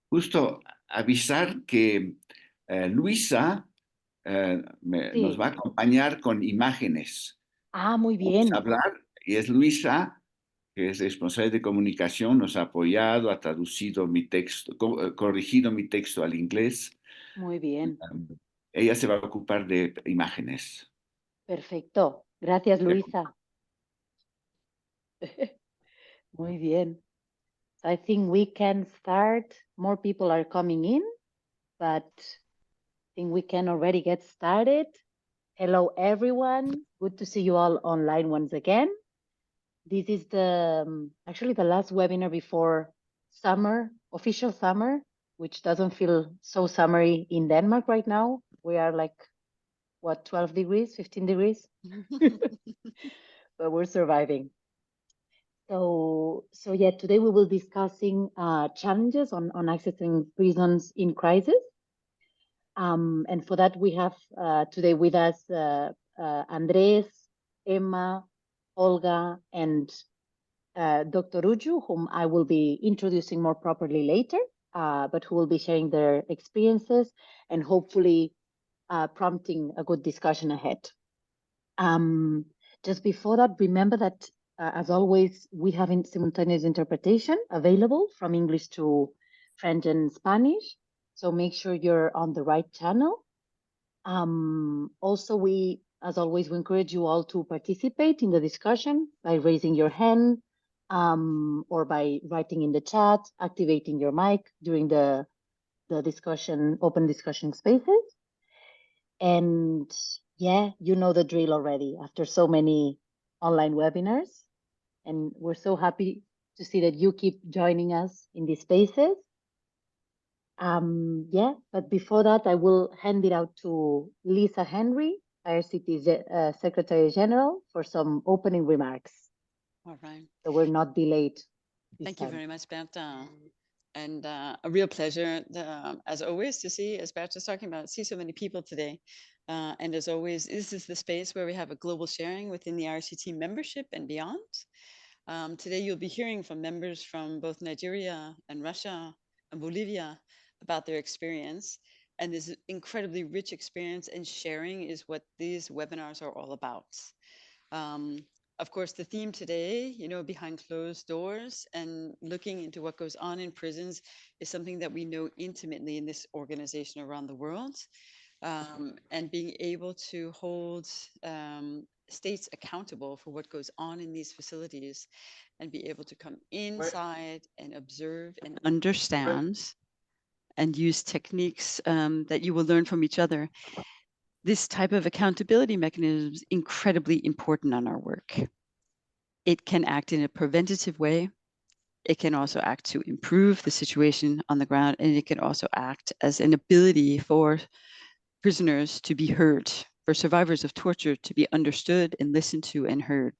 Justo avisar que Luisa nos Sí. va a acompañar con imágenes. Ah, muy Vamos a bien, hablar y es Luisa, que es responsable de comunicación, nos ha apoyado, ha traducido mi texto, corregido mi texto al inglés. muy bien. Ella se va a ocupar de imágenes. Perfecto. Gracias, ¿De Luisa. Muy bien. So I think we can start. More people are coming in, but I think we can already get started. Hello, everyone. Good to see you all online once again. This is the actually the last webinar before summer, official summer, which doesn't feel so summery in Denmark right now. We are like, what, 12 degrees, 15 degrees? But we're surviving. So yeah, today we will be discussing challenges on accessing prisons in crisis. And for that, we have today with us Andrés, Emma, Olga, and Dr. Uju, whom I will be introducing more properly later, but who will be sharing their experiences and hopefully prompting a good discussion ahead. Just before that, remember that, as always, we have simultaneous interpretation available from English to French and Spanish. So make sure you're on the right channel. Also, as always, we encourage you all to participate in the discussion by raising your hand or by writing in the chat, activating your mic during the discussion, open discussion spaces. And yeah, you know the drill already after so many online webinars. And we're so happy to see that you keep joining us in these spaces. Yeah, but before that, I will hand it out to Lisa Henry, IRCT Secretary General, for some opening remarks. All right. So we're not delayed this Thank time. you very much, Berta. And a real pleasure, as always, to see, as Berta's talking about, see so many people today. And as always, this is the space where we have a global sharing within the IRCT membership and beyond. Today, you'll be hearing from members from both Nigeria and Russia and Bolivia about their experience. And this incredibly rich experience and sharing is what these webinars are all about. Of course, the theme today, behind closed doors and looking into what goes on in prisons is something that we know intimately in this organization around the world. And being able to hold states accountable for what goes on in these facilities and be able to come inside and observe and understand and use techniques that you will learn from each other. This type of accountability mechanism is incredibly important on our work. It can act in a preventative way. It can also act to improve the situation on the ground, and it can also act as an ability for prisoners to be heard, for survivors of torture to be understood and listened to and heard.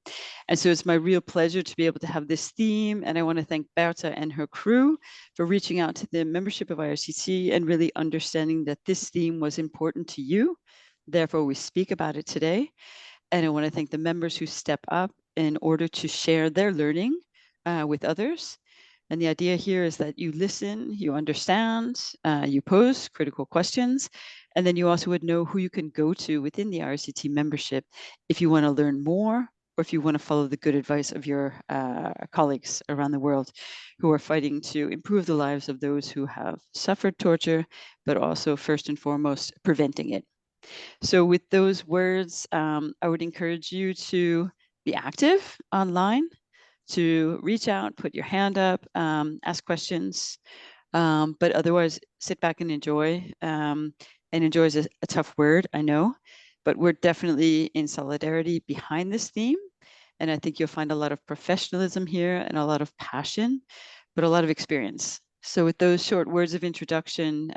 And so it's my real pleasure to be able to have this theme. And I want to thank Berta and her crew for reaching out to the membership of IRCT and really understanding that this theme was important to you. Therefore, we speak about it today. And I want to thank the members who step up in order to share their learning with others. And the idea here is that you listen, you understand, you pose critical questions, and then you also would know who you can go to within the IRCT membership if you want to learn more or if you want to follow the good advice of your colleagues around the world who are fighting to improve the lives of those who have suffered torture, but also first and foremost, preventing it. So with those words, I would encourage you to be active online, to reach out, put your hand up, ask questions, but otherwise sit back and enjoy. And enjoy is a tough word, I know, but we're definitely in solidarity behind this theme. And I think you'll find a lot of professionalism here and a lot of passion, but a lot of experience. So with those short words of introduction,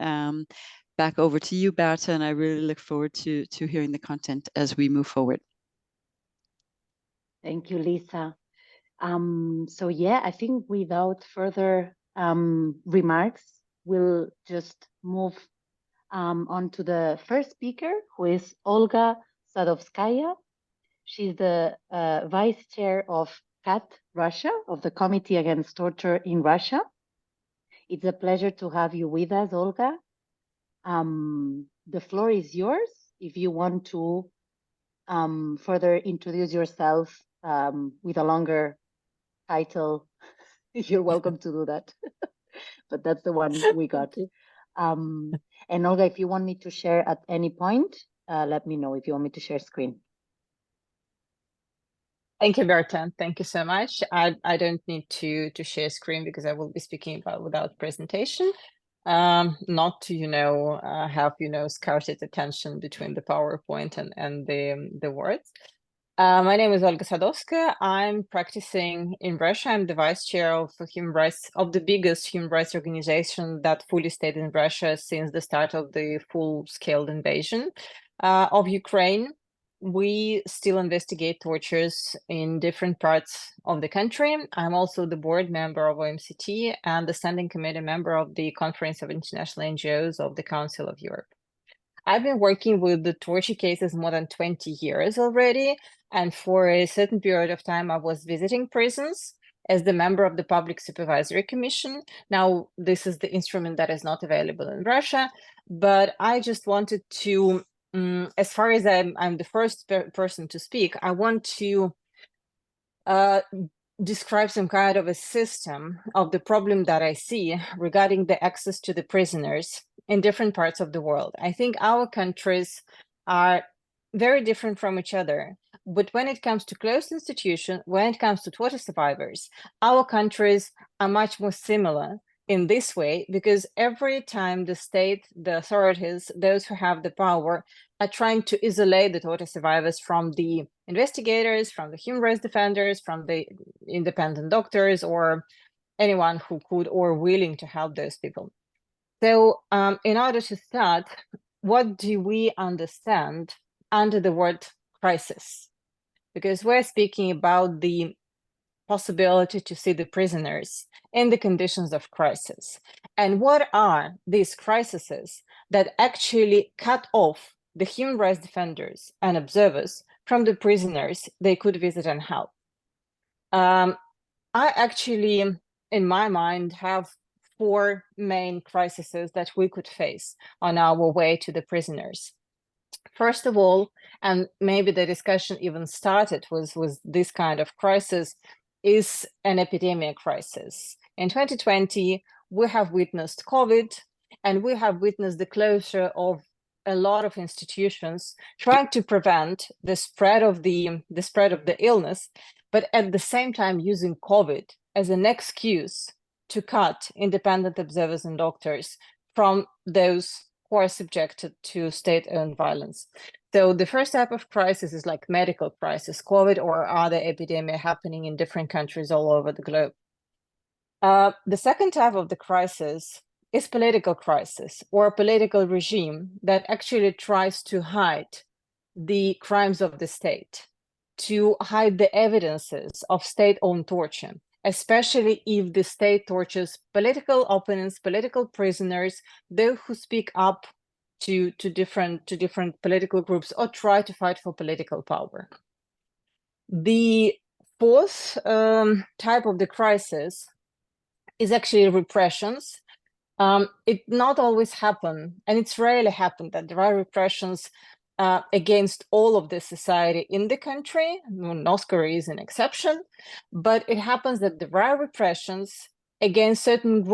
back over to you, Berta, and I really look forward to hearing the content as we move forward. Thank you, Lisa. So yeah, I think without further remarks, we'll just move on to the first speaker, who is Olga Sadovskaya. She's the vice chair of CAT Russia, of the Committee Against Torture in Russia. It's a pleasure to have you with us, Olga. The floor is yours if you want to further introduce yourself with a longer title. You're welcome to do that. But that's the one we got. And Olga, if you want me to share at any point, let me know if you want me to share screen. Thank you, Berta. Thank you so much. I don't need to share screen because I will be speaking about without presentation. Not to, have, scarcity attention between the PowerPoint and the words. My name is Olga Sadovskaya. I'm practicing in Russia. I'm the vice chair of human rights of the biggest human rights organization that fully stayed in Russia since the start of the full-scale invasion of Ukraine. We still investigate tortures in different parts of the country. I'm also the board member of IRCT and the standing committee member of the Conference of International NGOs of the Council of Europe. I've been working with the torture cases more than 20 years already. And for a certain period of time, I was visiting prisons as the member of the Public Supervisory Commission. Now, this is the instrument that is not available in Russia, but I just wanted to, as far as I'm the first person to speak, I want to describe some kind of a system of the problem that I see regarding the access to the prisoners in different parts of the world. I think our countries are very different from each other, but when it comes to closed institutions, when it comes to torture survivors, our countries are much more similar in this way, because every time the state, the authorities, those who have the power, are trying to isolate the torture survivors from the investigators, from the human rights defenders, from the independent doctors, or anyone who could or willing to help those people. So in order to start, what do we understand under the word crisis? Because we're speaking about the possibility to see the prisoners in the conditions of crisis. And what are these crises that actually cut off the human rights defenders and observers from the prisoners they could visit and help? I actually, in my mind, have 4 main crises that we could face on our way to the prisoners. First of all, and maybe the discussion even started with this kind of crisis, is an epidemic crisis. In 2020, we have witnessed COVID, and we have witnessed the closure of a lot of institutions trying to prevent the spread of the illness, but at the same time using COVID as an excuse to cut independent observers and doctors from those who are subjected to state-owned violence. So the first type of crisis is like medical crisis, COVID or other epidemic happening in different countries all over the globe. The second type of the crisis is political crisis, or a political regime that actually tries to hide the crimes of the state, to hide the evidences of state-owned torture, especially if the state tortures political opponents, political prisoners, those who speak up to different political groups or try to fight for political power. The fourth type of the crisis is actually repressions. It not always happen, and it's rarely happened that there are repressions against all of the society in the country. North Korea is an exception, but it happens that there are repressions against certain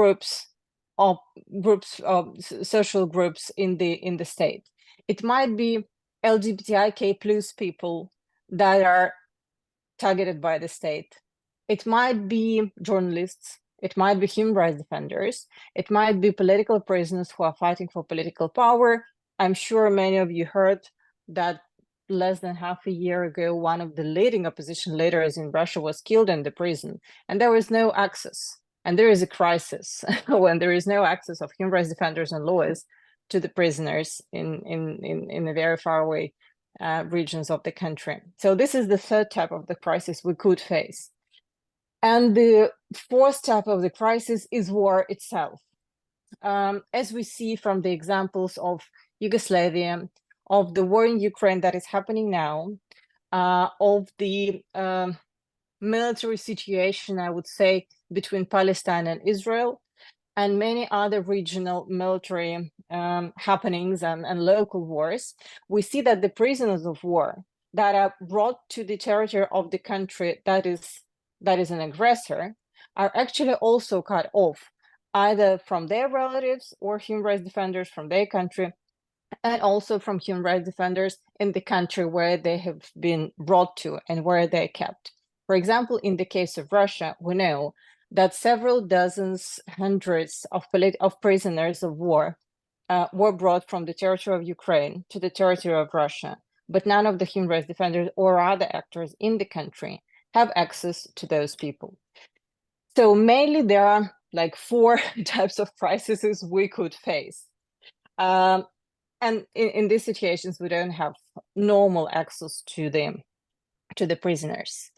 social groups in the state. It might be LGBTIK plus people that are targeted by the state. It might be journalists. It might be human rights defenders. It might be political prisoners who are fighting for political power. I'm sure many of you heard that less than half a year ago, one of the leading opposition leaders in Russia was killed in the prison, and there was no access. And there is a crisis when there is no access of human rights defenders and lawyers to the prisoners in the very far away regions of the country. So this is the third type of the crisis we could face. And the fourth type of the crisis is war itself. As we see from the examples of Yugoslavia, of the war in Ukraine that is happening now, of the military situation, I would say, between Palestine and Israel, and many other regional military happenings and local wars, we see that the prisoners of war that are brought to the territory of the country that is an aggressor are actually also cut off, either from their relatives or human rights defenders from their country, and also from human rights defenders in the country where they have been brought to and where they're kept. For example, in the case of Russia, we know that several dozens, hundreds of prisoners of war were brought from the territory of Ukraine to the territory of Russia, but none of the human rights defenders or other actors in the country have access to those people. So mainly there are like 4 types of crises we could face. And in these situations, we don't have normal access to the prisoners.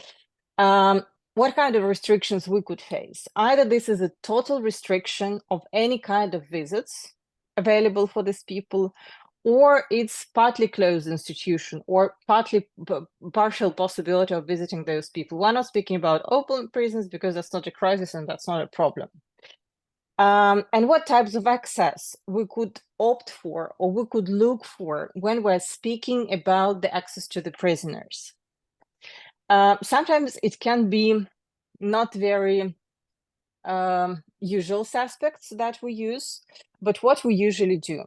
What kind of restrictions we could face? Either this is a total restriction of any kind of visits available for these people, or it's partly closed institution or partial possibility of visiting those people. We're not speaking about open prisons because that's not a crisis and that's not a problem. And what types of access we could opt for or we could look for when we're speaking about the access to the prisoners. Sometimes it can be not very usual suspects that we use, but what we usually do.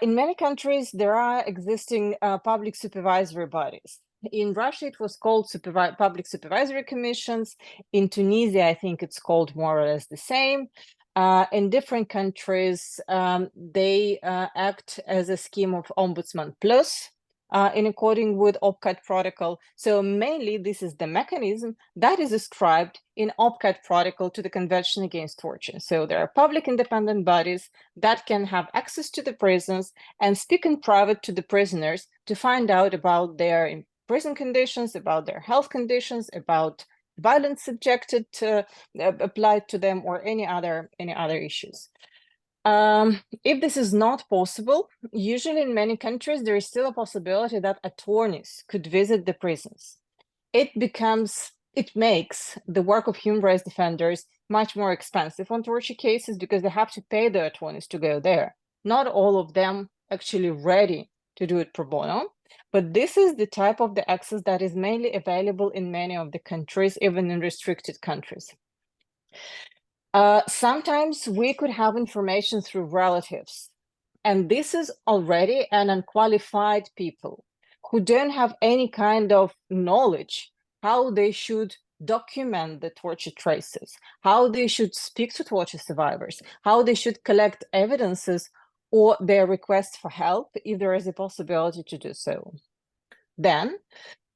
In many countries, there are existing public supervisory bodies. In Russia, it was called public supervisory commissions. In Tunisia, I think it's called more or less the same. In different countries, they act as a scheme of Ombudsman Plus, in accordance with OPCAT protocol. So mainly this is the mechanism that is described in OPCAT protocol to the Convention Against Torture. So there are public independent bodies that can have access to the prisons and speak in private to the prisoners to find out about their prison conditions, about their health conditions, about violence subjected to applied to them, or any other issues. If this is not possible, usually in many countries, there is still a possibility that attorneys could visit the prisons. It makes the work of human rights defenders much more expensive on torture cases because they have to pay the attorneys to go there. Not all of them actually ready to do it pro bono, but this is the type of the access that is mainly available in many of the countries, even in restricted countries. Sometimes we could have information through relatives, and this is already an unqualified people who don't have any kind of knowledge how they should document the torture traces, how they should speak to torture survivors, how they should collect evidences or their request for help if there is a possibility to do so. Then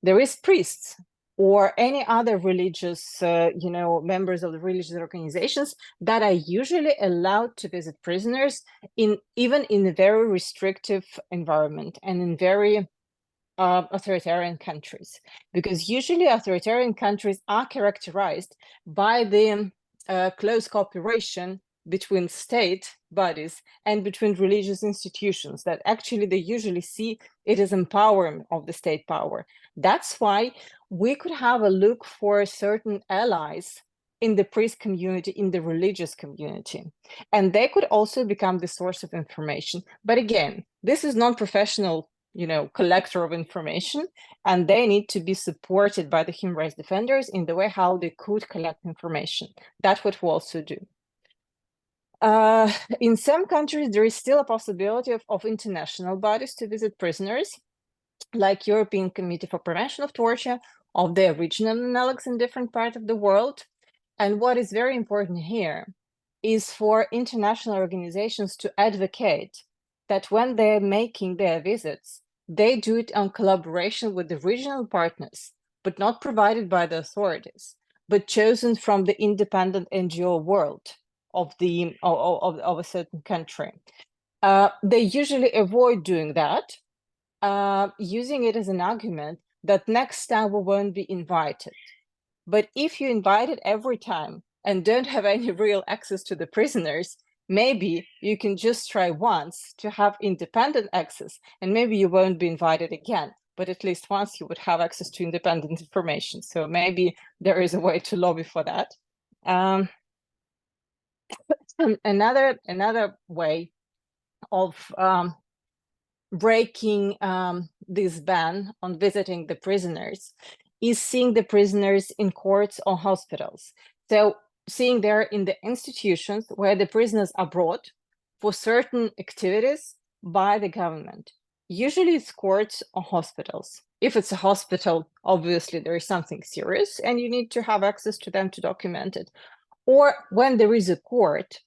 there is priests or any other religious, members of the religious organizations that are usually allowed to visit prisoners even in a very restrictive environment and in very authoritarian countries, because usually authoritarian countries are characterized by the close cooperation between state bodies and between religious institutions, that actually they usually see it as empowerment of the state power. That's why we could have a look for certain allies in the priest community, in the religious community, and they could also become the source of information. But again, this is non-professional, collector of information, and they need to be supported by the human rights defenders in the way how they could collect information. That's what we also do. In some countries, there is still a possibility of international bodies to visit prisoners, like European Committee for Prevention of Torture, of their regional analogues in different parts of the world. And what is very important here is for international organizations to advocate that when they're making their visits, they do it in collaboration with the regional partners, but not provided by the authorities, but chosen from the independent NGO world of a certain country. They usually avoid doing that, using it as an argument that next time we won't be invited. But if you invite it every time and don't have any real access to the prisoners, maybe you can just try once to have independent access, and maybe you won't be invited again, but at least once you would have access to independent information. So maybe there is a way to lobby for that. Another way of breaking this ban on visiting the prisoners is seeing the prisoners in courts or hospitals. So seeing there in the institutions where the prisoners are brought for certain activities by the government. Usually it's courts or hospitals. If it's a hospital, obviously there is something serious and you need to have access to them to document it. Or when there is a court,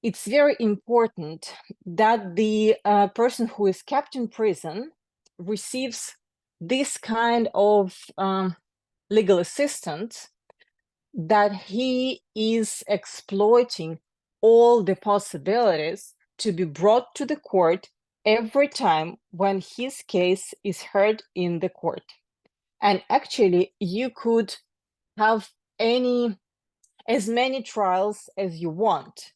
it's very important that the person who is kept in prison receives this kind of legal assistance, that he is exploiting all the possibilities to be brought to the court every time when his case is heard in the court. And actually, you could have as many trials as you want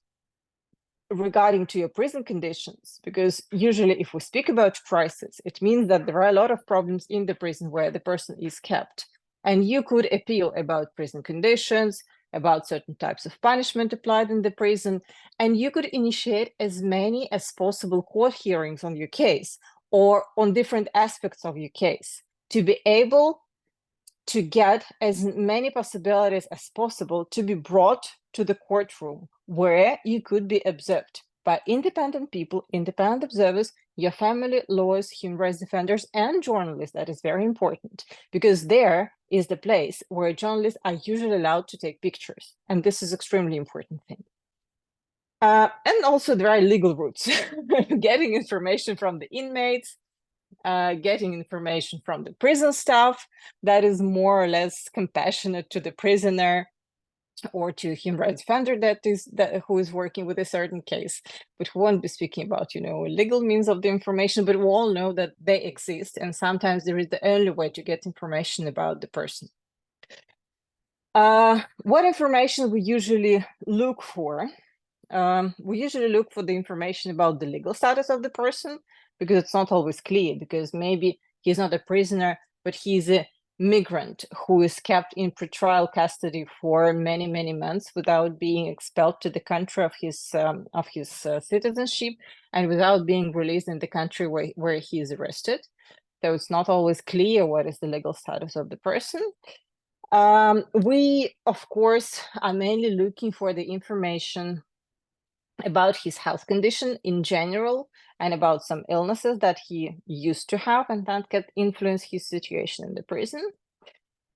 regarding to your prison conditions, because usually if we speak about crisis, it means that there are a lot of problems in the prison where the person is kept. And you could appeal about prison conditions, about certain types of punishment applied in the prison, and you could initiate as many as possible court hearings on your case or on different aspects of your case to be able to get as many possibilities as possible to be brought to the courtroom where you could be observed by independent people, independent observers, your family, lawyers, human rights defenders, and journalists. That is very important, because there is the place where journalists are usually allowed to take pictures. And this is extremely important thing. And also there are legal routes, getting information from the inmates, getting information from the prison staff that is more or less compassionate to the prisoner, or to a human rights defender who is working with a certain case. But we won't be speaking about, legal means of the information, but we all know that they exist, and sometimes there is the only way to get information about the person. What information we usually look for? We usually look for the information about the legal status of the person, because it's not always clear, because maybe he's not a prisoner, but he's a migrant who is kept in pretrial custody for many, many months without being expelled to the country of his citizenship, and without being released in the country where he is arrested. So it's not always clear what is the legal status of the person. We, of course, are mainly looking for the information about his health condition in general, and about some illnesses that he used to have and that could influence his situation in the prison.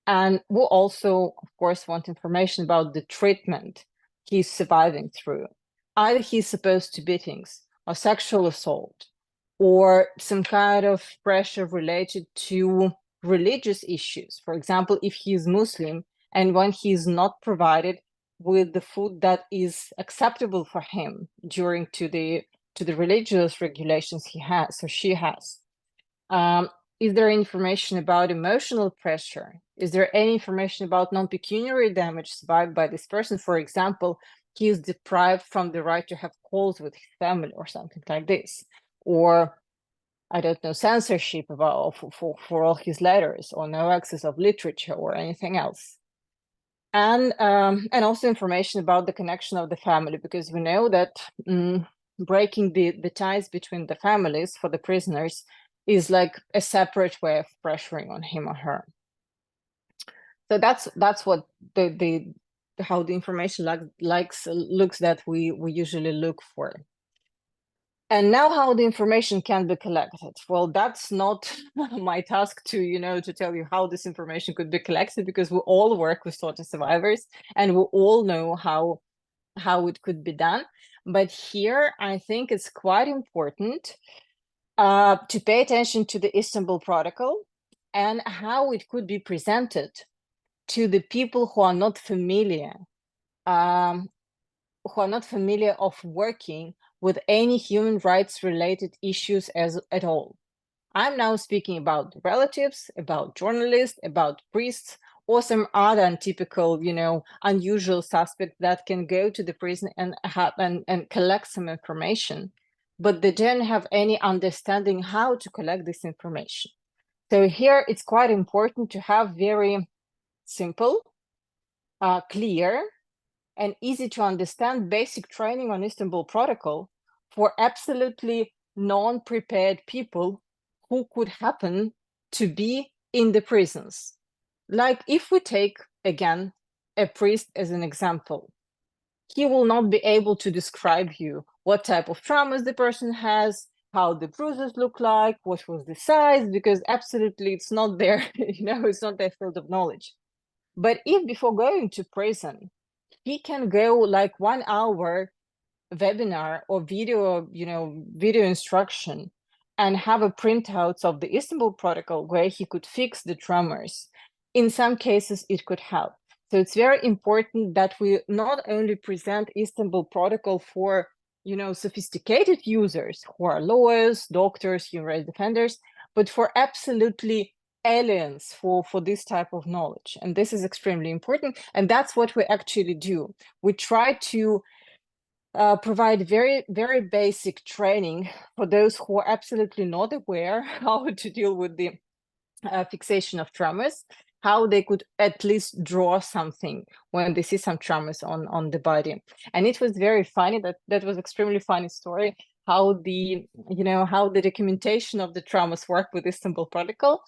And we also, of course, want information about the treatment he's surviving through. Either he's supposed to beatings or sexual assault, or some kind of pressure related to religious issues. For example, if he's Muslim and when he's not provided with the food that is acceptable for him during to the religious regulations he has or she has. Is there information about emotional pressure? Is there any information about non-pecuniary damage survived by this person? For example, he is deprived from the right to have calls with his family or something like this. Or, I don't know, censorship about for all his letters, or no access of literature or anything else. And also information about the connection of the family, because we know that breaking the ties between the families for the prisoners is like a separate way of pressuring on him or her. So that's what how the information looks that we usually look for. And now how the information can be collected. Well, that's not my task to tell you how this information could be collected, because we all work with torture survivors and we all know how it could be done. But here I think it's quite important to pay attention to the Istanbul Protocol and how it could be presented to the people who are not familiar, of working with any human rights related issues at all. I'm now speaking about relatives, about journalists, about priests, or some other untypical, unusual suspect that can go to the prison and collect some information, but they don't have any understanding how to collect this information. So here it's quite important to have very simple, clear, and easy to understand basic training on Istanbul Protocol for absolutely non-prepared people who could happen to be in the prisons. Like if we take, again, a priest as an example, he will not be able to describe you what type of traumas the person has, how the bruises look like, what was the size, because absolutely it's not their, it's not their field of knowledge. But if before going to prison, he can go like 1 hour webinar or video, video instruction and have a printouts of the Istanbul Protocol where he could fix the tremors. In some cases, it could help. So it's very important that we not only present Istanbul Protocol for, sophisticated users who are lawyers, doctors, human rights defenders, but for absolutely aliens for this type of knowledge. And this is extremely important. And that's what we actually do. We try to provide very, very basic training for those who are absolutely not aware how to deal with the fixation of traumas, how they could at least draw something when they see some traumas on the body. And it was very funny, that was extremely funny story, how the documentation of the traumas work with Istanbul Protocol.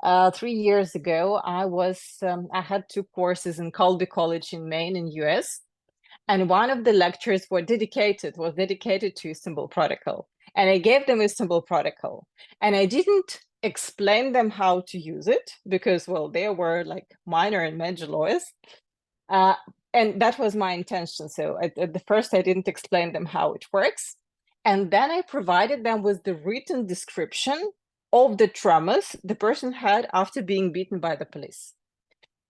3 years ago, I had 2 courses in Colby College in Maine in US. And one of the lectures was dedicated to Istanbul Protocol. And I gave them Istanbul Protocol. And I didn't explain them how to use it because, well, they were like minor and major lawyers. And that was my intention. So at the first, I didn't explain them how it works. And then I provided them with the written description of the traumas the person had after being beaten by the police.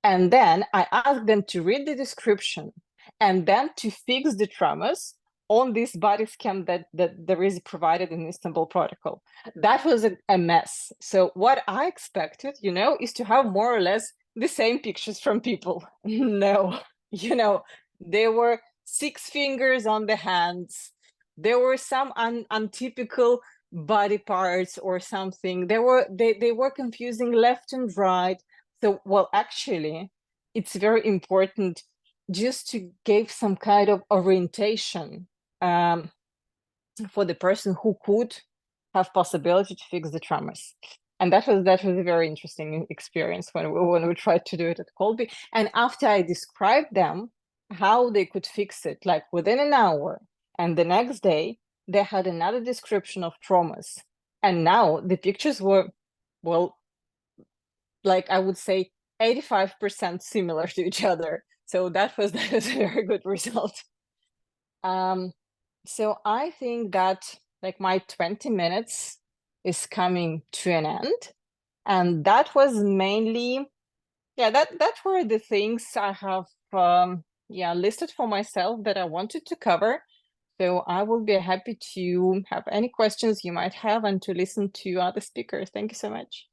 And then I asked them to read the description and then to fix the traumas on this body scan that there is provided in Istanbul Protocol. That was a mess. So what I expected, is to have more or less the same pictures from people. No, there were 6 fingers on the hands. There were some untypical body parts or something. They were confusing left and right. So, well, actually, it's very important just to give some kind of orientation for the person who could have possibility to fix the traumas. And that was a very interesting experience when we tried to do it at Colby. And after I described them how they could fix it, like within an hour, and the next day they had another description of traumas. And now the pictures were, well, like I would say 85% similar to each other. So that was a very good result. So I think that like my 20 minutes is coming to an end. And that was mainly, that were the things I have listed for myself that I wanted to cover. So I will be happy to have any questions you might have and to listen to other speakers. Thank you so much.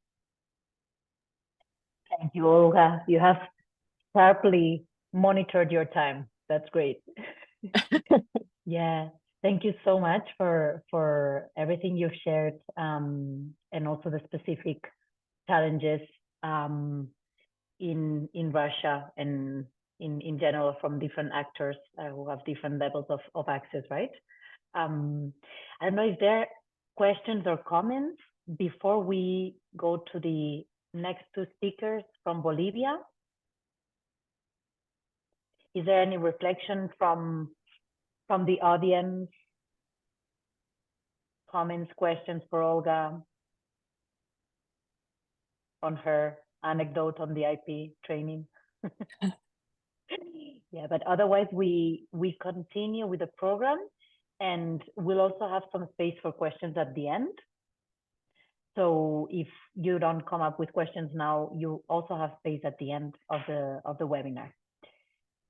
Thank you, Olga. You have sharply monitored your time. That's great. Yeah, thank you so much for everything you've shared, and also the specific challenges in Russia and in general from different actors who have different levels of access, right? I don't know if there are questions or comments before we go to the next 2 speakers from Bolivia. Is there any reflection from the audience? Comments, questions for Olga on her anecdote on the IP training? Yeah, but otherwise we continue with the program, and we'll also have some space for questions at the end. So if you don't come up with questions now, you also have space at the end of the webinar.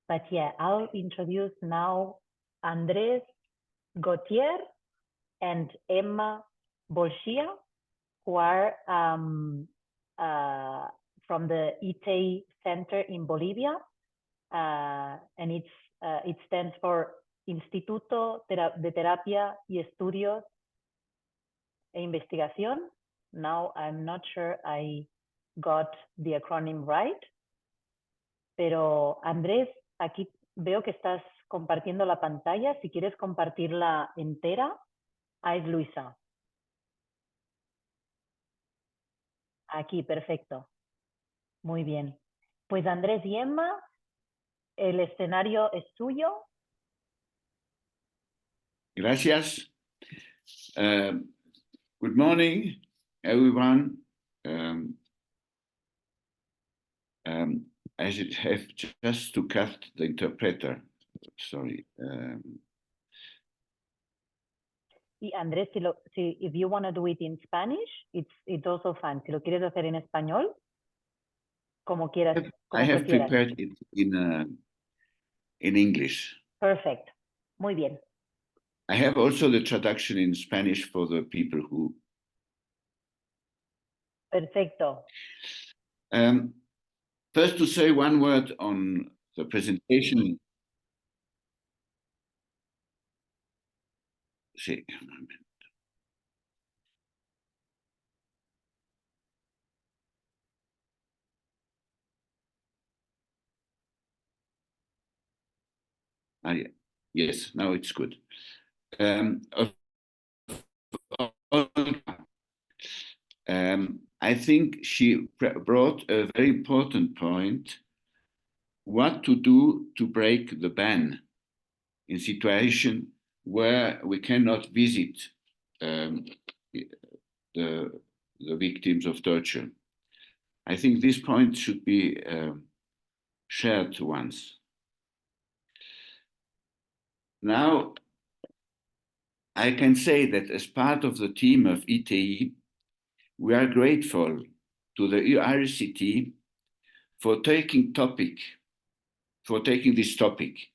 But yeah, I'll introduce now Andrés, Gautier, and Emma Bolshia, who are from the ITEI Center in Bolivia, and it stands for Instituto de Terapia y Estudios e Investigación. Now I'm not sure I got the acronym right, pero Andrés, aquí veo que estás compartiendo la pantalla. Si quieres compartirla entera, ahí es Luisa. Aquí, perfecto. Muy bien. Pues Andrés y Emma, el escenario es suyo. Gracias. Good morning, everyone. I should have just to cut the interpreter. Sorry. Y Andrés, if you want to do it in Spanish, it's also fine. Si lo quieres hacer en español, como quieras, como I have prefieras. prepared it in English. Perfect. Muy bien. I have also the traduction in Spanish for the people who. Perfecto. First, to say one word on the presentation. Sí. Yes, now it's good. I think she brought a very important point: what to do to break the ban in situation where we cannot visit the victims of torture. I think this point should be shared once. Now, I can say that as part of the team of ITEI, we are grateful to the IRCT for taking this topic,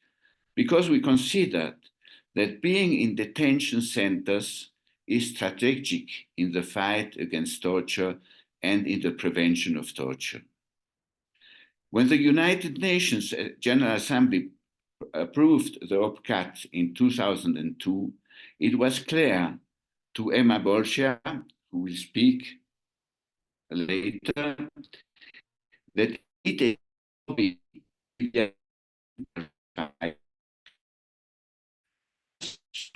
because we considered that being in detention centers is strategic in the fight against torture and in the prevention of torture. When the United Nations General Assembly approved the OPCAT in 2002, it was clear to Emma Bolshia, who will speak later, that it is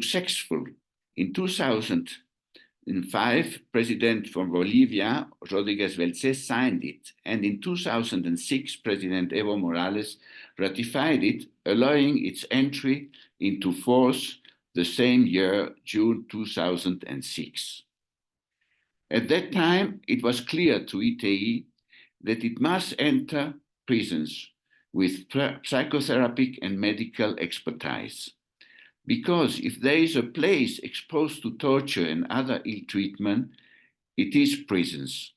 successful. In 2005, President from Bolivia, Rodriguez Velces, signed it, and in 2006, President Evo Morales ratified it, allowing its entry into force the same year, June 2006. At that time, it was clear to ITEI that it must enter prisons with psychotherapeutic and medical expertise. Because if there is a place exposed to torture and other ill treatment, it is prisons.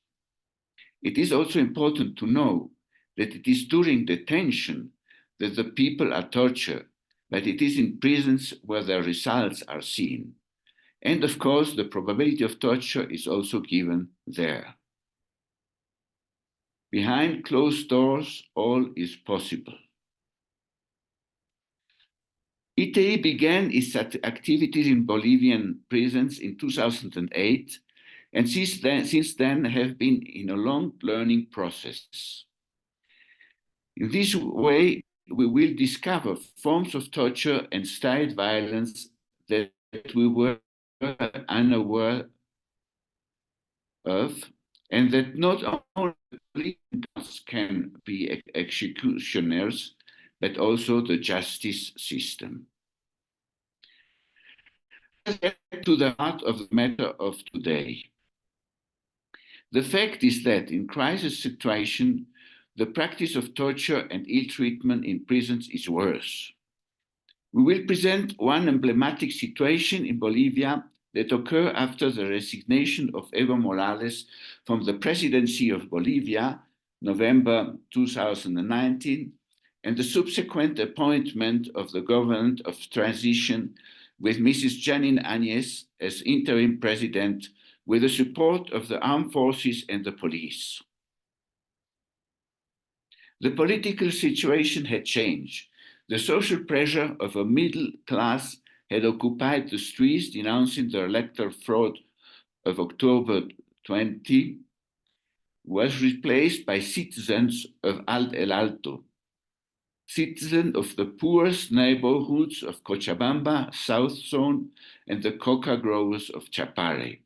It is also important to know that it is during detention that the people are tortured, but it is in prisons where their results are seen. And of course, the probability of torture is also given there. Behind closed doors, all is possible. ITEI began its activities in Bolivian prisons in 2008, and since then have been in a long learning process. In this way, we will discover forms of torture and state violence that we were unaware of, and that not only police can be executioners, but also the justice system. Let's get to the heart of the matter of today. The fact is that in crisis situation, the practice of torture and ill treatment in prisons is worse. We will present one emblematic situation in Bolivia that occurred after the resignation of Evo Morales from the presidency of Bolivia, November 2019, and the subsequent appointment of the government of transition with Mrs. Janine Áñez as interim president, with the support of the armed forces and the police. The political situation had changed. The social pressure of a middle class had occupied the streets, denouncing the electoral fraud of October 20, was replaced by citizens of El Alto, citizen of the poorest neighborhoods of Cochabamba, South Zone, and the coca growers of Chapare.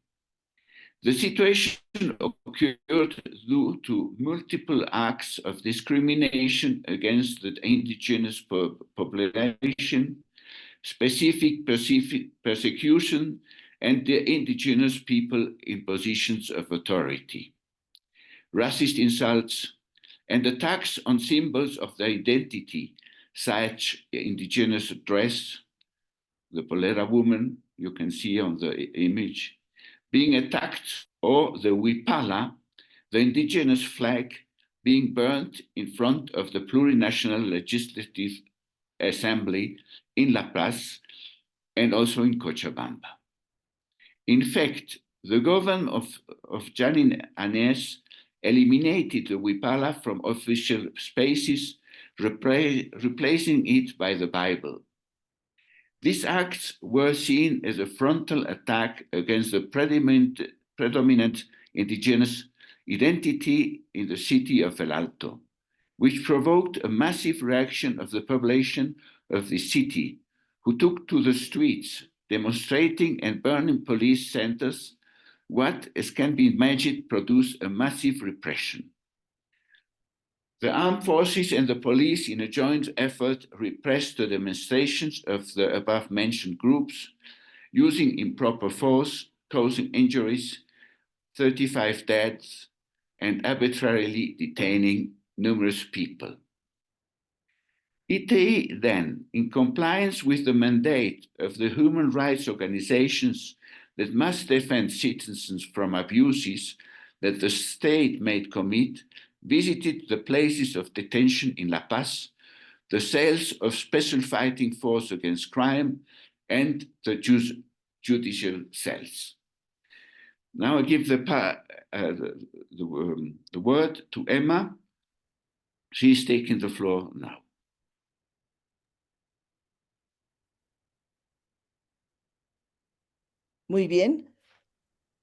The situation occurred due to multiple acts of discrimination against the indigenous population, specific persecution, and the indigenous people in positions of authority, racist insults, and attacks on symbols of the identity, such indigenous dress, the polera woman you can see on the image, being attacked, or the Wipala, the indigenous flag, being burnt in front of the Plurinational Legislative Assembly in La Paz and also in Cochabamba. In fact, the government of Janine Áñez eliminated the Wipala from official spaces, replacing it by the Bible. These acts were seen as a frontal attack against the predominant indigenous identity in the city of El Alto, which provoked a massive reaction of the population of the city, who took to the streets, demonstrating and burning police centers, what, as can be imagined, produced a massive repression. The armed forces and the police, in a joint effort, repressed the demonstrations of the above-mentioned groups, using improper force, causing injuries, 35 deaths, and arbitrarily detaining numerous people. ITEI then, in compliance with the mandate of the human rights organizations that must defend citizens from abuses that the state may commit, visited the places of detention in La Paz, the cells of Special Fighting Force Against Crime, and the judicial cells. Now I give the word to Emma. She is taking the floor now. Muy bien.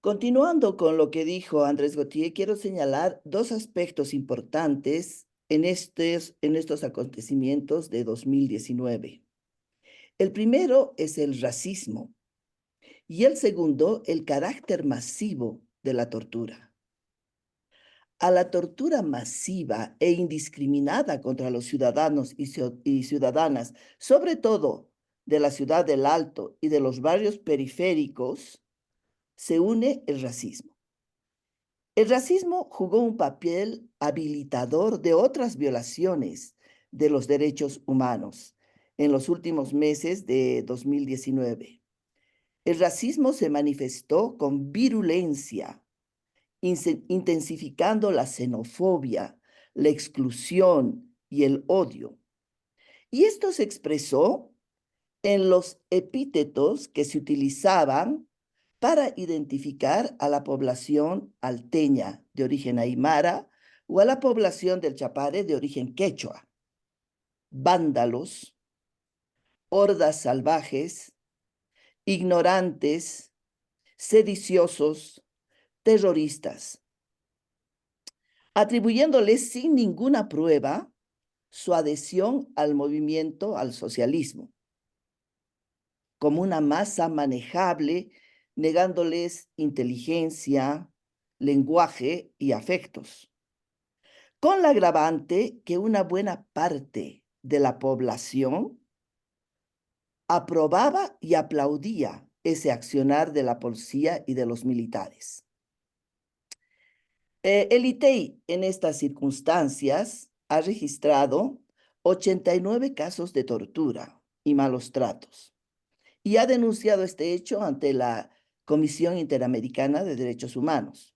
Continuando con lo que dijo Andrés Gautier, quiero señalar dos aspectos importantes en estos acontecimientos de 2019. El primero es el racismo y el segundo, el carácter masivo de la tortura. A la tortura masiva e indiscriminada contra los ciudadanos y ciudadanas, sobre todo de la ciudad del Alto y de los barrios periféricos, se une el racismo. El racismo jugó un papel habilitador de otras violaciones de los derechos humanos en los últimos meses de 2019. El racismo se manifestó con virulencia, intensificando la xenofobia, la exclusión y el odio. Y esto se expresó en los epítetos que se utilizaban para identificar a la población alteña de origen aymara o a la población del Chapare de origen quechua. Vándalos, hordas salvajes, ignorantes, sediciosos, terroristas, atribuyéndoles sin ninguna prueba su adhesión al movimiento al socialismo, como una masa manejable, negándoles inteligencia, lenguaje y afectos, con la agravante que una buena parte de la población aprobaba y aplaudía ese accionar de la policía y de los militares. El ITEI en estas circunstancias ha registrado 89 casos de tortura y malos tratos y ha denunciado este hecho ante la Comisión Interamericana de Derechos Humanos.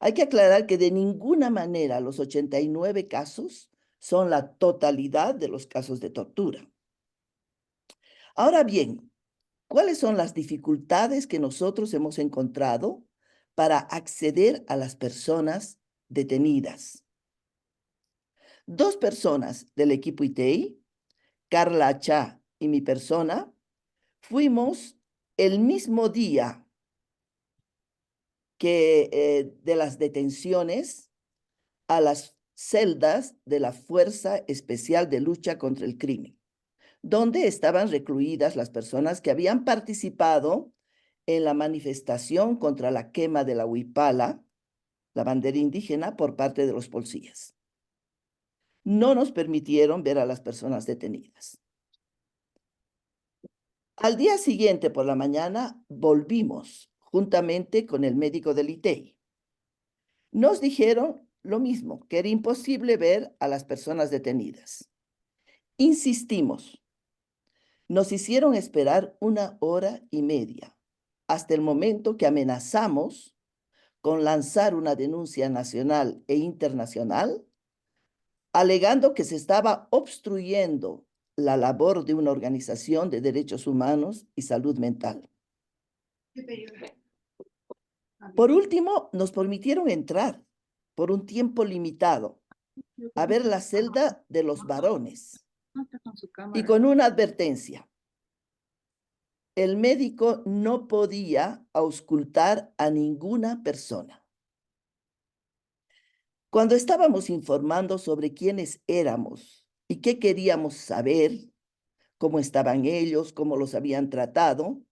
Hay que aclarar que de ninguna manera los 89 casos son la totalidad de los casos de tortura. Ahora bien, ¿cuáles son las dificultades que nosotros hemos encontrado para acceder a las personas detenidas? Dos personas del equipo ITEI, Carla Achá y mi persona, fuimos el mismo día que de las detenciones a las celdas de la Fuerza Especial de Lucha contra el Crimen, donde estaban recluidas las personas que habían participado en la manifestación contra la quema de la huipala, la bandera indígena, por parte de los policías. No nos permitieron ver a las personas detenidas. Al día siguiente por la mañana volvimos juntamente con el médico del ITEI. Nos dijeron lo mismo, que era imposible ver a las personas detenidas. Insistimos. Nos hicieron esperar 1 hora y media, hasta el momento que amenazamos con lanzar una denuncia nacional e internacional, alegando que se estaba obstruyendo la labor de una organización de derechos humanos y salud mental. Por último, nos permitieron entrar por un tiempo limitado a ver la celda de los varones y con una advertencia. El médico no podía auscultar a ninguna persona. Cuando estábamos informando sobre quiénes éramos y qué queríamos saber, cómo estaban ellos, cómo los habían tratado,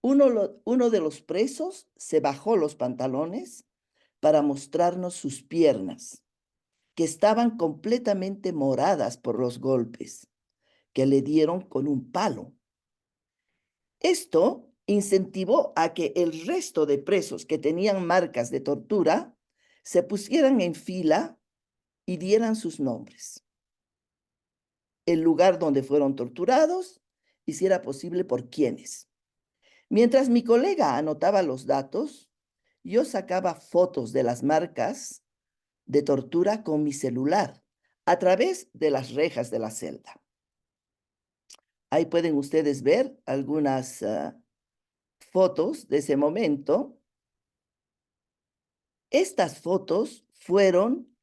uno de los presos se bajó los pantalones para mostrarnos sus piernas, que estaban completamente moradas por los golpes que le dieron con un palo. Esto incentivó a que el resto de presos que tenían marcas de tortura se pusieran en fila y dieran sus nombres, el lugar donde fueron torturados y, si era posible, por quiénes. Mientras mi colega anotaba los datos, yo sacaba fotos de las marcas de tortura con mi celular a través de las rejas de la celda. Ahí pueden ustedes ver algunas fotos de ese momento. Estas fotos fueron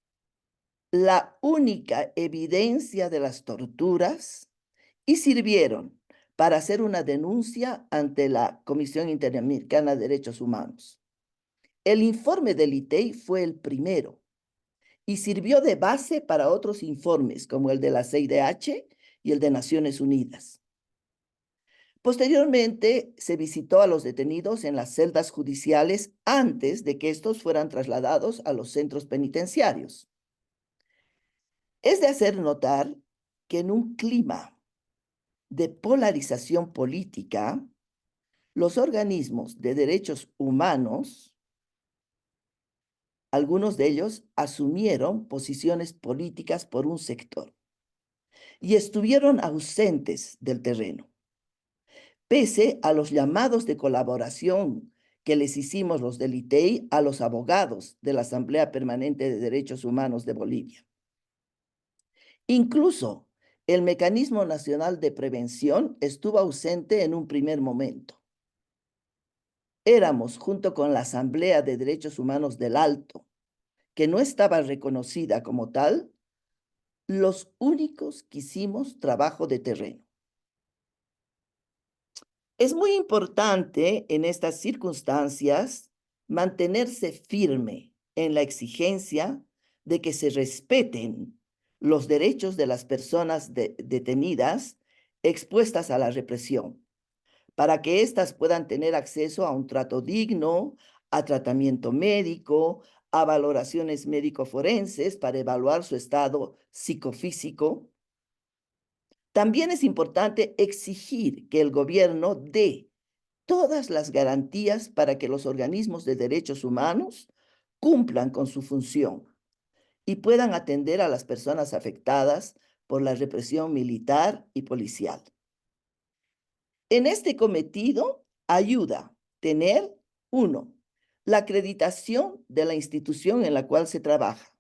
la única evidencia de las torturas y sirvieron para hacer una denuncia ante la Comisión Interamericana de Derechos Humanos. El informe del ITEI fue el primero y sirvió de base para otros informes como el de la CIDH y el de Naciones Unidas. Posteriormente, se visitó a los detenidos en las celdas judiciales antes de que estos fueran trasladados a los centros penitenciarios. Es de hacer notar que en un clima de polarización política, los organismos de derechos humanos, algunos de ellos asumieron posiciones políticas por un sector y estuvieron ausentes del terreno, pese a los llamados de colaboración que les hicimos los del ITEI a los abogados de la Asamblea Permanente de Derechos Humanos de Bolivia. Incluso el Mecanismo Nacional de Prevención estuvo ausente en un primer momento. Éramos, junto con la Asamblea de Derechos Humanos del Alto, que no estaba reconocida como tal, los únicos que hicimos trabajo de terreno. Es muy importante en estas circunstancias mantenerse firme en la exigencia de que se respeten los derechos de las personas detenidas expuestas a la represión, para que éstas puedan tener acceso a un trato digno, a tratamiento médico, a valoraciones médico-forenses para evaluar su estado psicofísico. También es importante exigir que el gobierno dé todas las garantías para que los organismos de derechos humanos cumplan con su función y puedan atender a las personas afectadas por la represión militar y policial. En este cometido ayuda tener, 1, la acreditación de la institución en la cual se trabaja.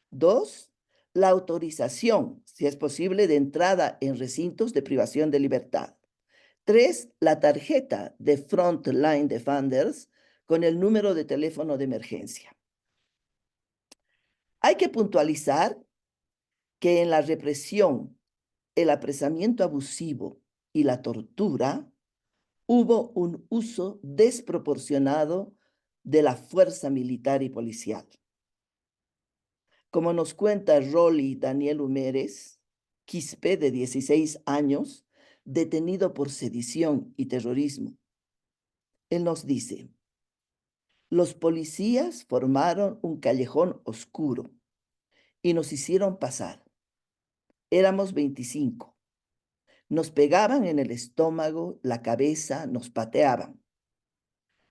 2, la autorización, si es posible, de entrada en recintos de privación de libertad. 3, la tarjeta de Frontline Defenders con el número de teléfono de emergencia. Hay que puntualizar que en la represión, el apresamiento abusivo y la tortura, hubo un uso desproporcionado de la fuerza militar y policial. Como nos cuenta Rolly Daniel Humérez, Quispe de 16 años, detenido por sedición y terrorismo. Él nos dice, los policías formaron un callejón oscuro y nos hicieron pasar. Éramos 25. Nos pegaban en el estómago, la cabeza, nos pateaban.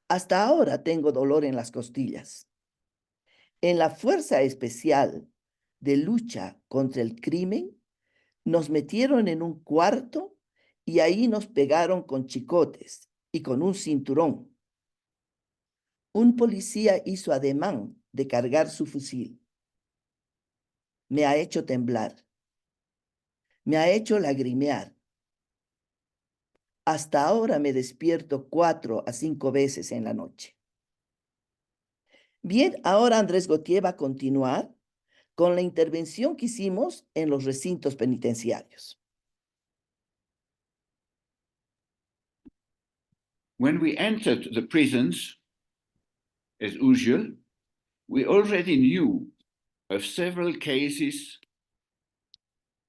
Hasta ahora tengo dolor en las costillas. En la Fuerza Especial de Lucha contra el Crimen, nos metieron en un cuarto y ahí nos pegaron con chicotes y con un cinturón. Un policía hizo ademán de cargar su fusil. Me ha hecho temblar. Me ha hecho lagrimear. Hasta ahora me despierto 4 a 5 veces en la noche. Bien, ahora Andrés Gautier va a continuar con la intervención que hicimos en los recintos penitenciarios. When we entered the prisons, as usual, we already knew of several cases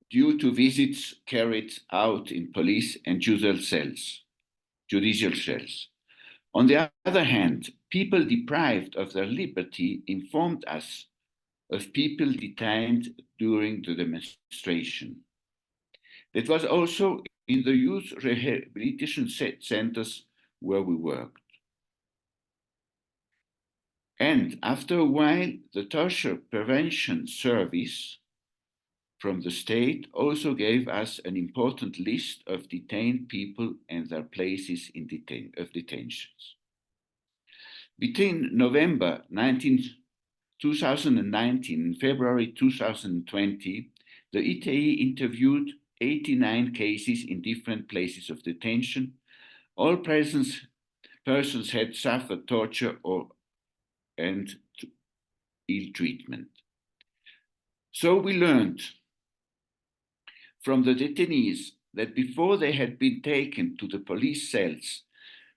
due to visits carried out in police and judicial cells. On the other hand, people deprived of their liberty informed us of people detained during the demonstration. That was also in the youth rehabilitation centers where we worked. And after a while, the torture prevention service from the state also gave us an important list of detained people and their places in detentions. Between November 2019 and February 2020, the ITEI interviewed 89 cases in different places of detention. All persons had suffered torture and ill treatment. So we learned from the detainees that before they had been taken to the police cells,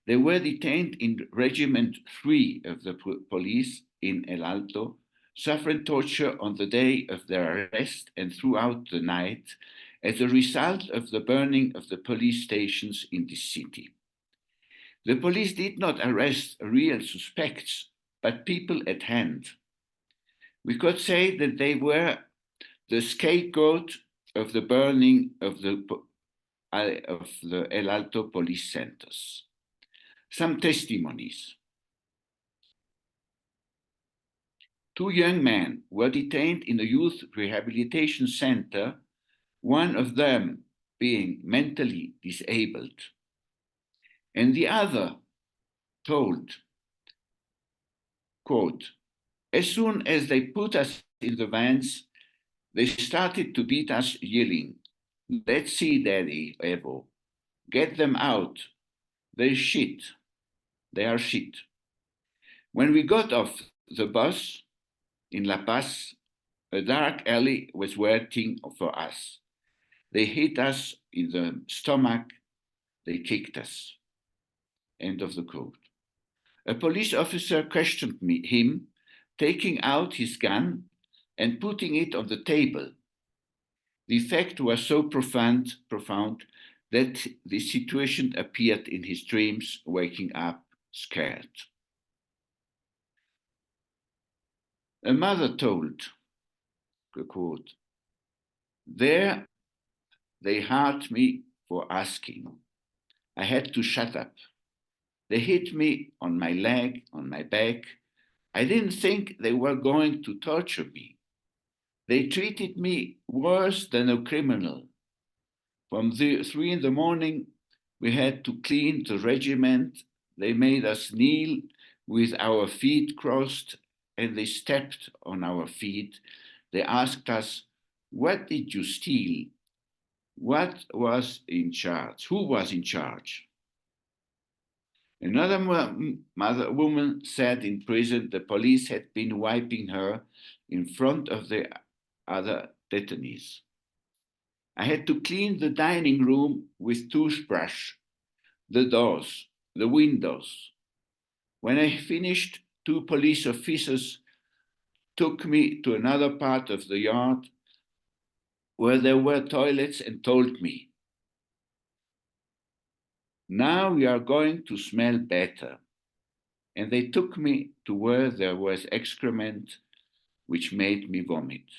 they were detained in Regiment 3 of the police in El Alto, suffering torture on the day of their arrest and throughout the night as a result of the burning of the police stations in this city. The police did not arrest real suspects, but people at hand. We could say that they were the scapegoat of the burning of the El Alto police centers. Some testimonies. 2 young men were detained in a youth rehabilitation center, one of them being mentally disabled, and the other told, quote, as soon as they put us in the vans, they started to beat us, yelling, let's see, Daddy, Evo, get them out. They're shit. They are shit. When we got off the bus in La Paz, a dark alley was waiting for us. They hit us in the stomach. They kicked us. End of the quote. A police officer questioned him, taking out his gun and putting it on the table. The effect was so profound that the situation appeared in his dreams, waking up scared. A mother told, quote, there they hurt me for asking. I had to shut up. They hit me on my leg, on my back. I didn't think they were going to torture me. They treated me worse than a criminal. From 3 in the morning, we had to clean the regiment. They made us kneel with our feet crossed, and they stepped on our feet. They asked us, what did you steal? What was in charge? Who was in charge? Another woman said in prison the police had been wiping her in front of the other detainees. I had to clean the dining room with toothbrush, the doors, the windows. When I finished, 2 police officers took me to another part of the yard where there were toilets and told me, "Now you are going to smell better." And they took me to where there was excrement which made me vomit.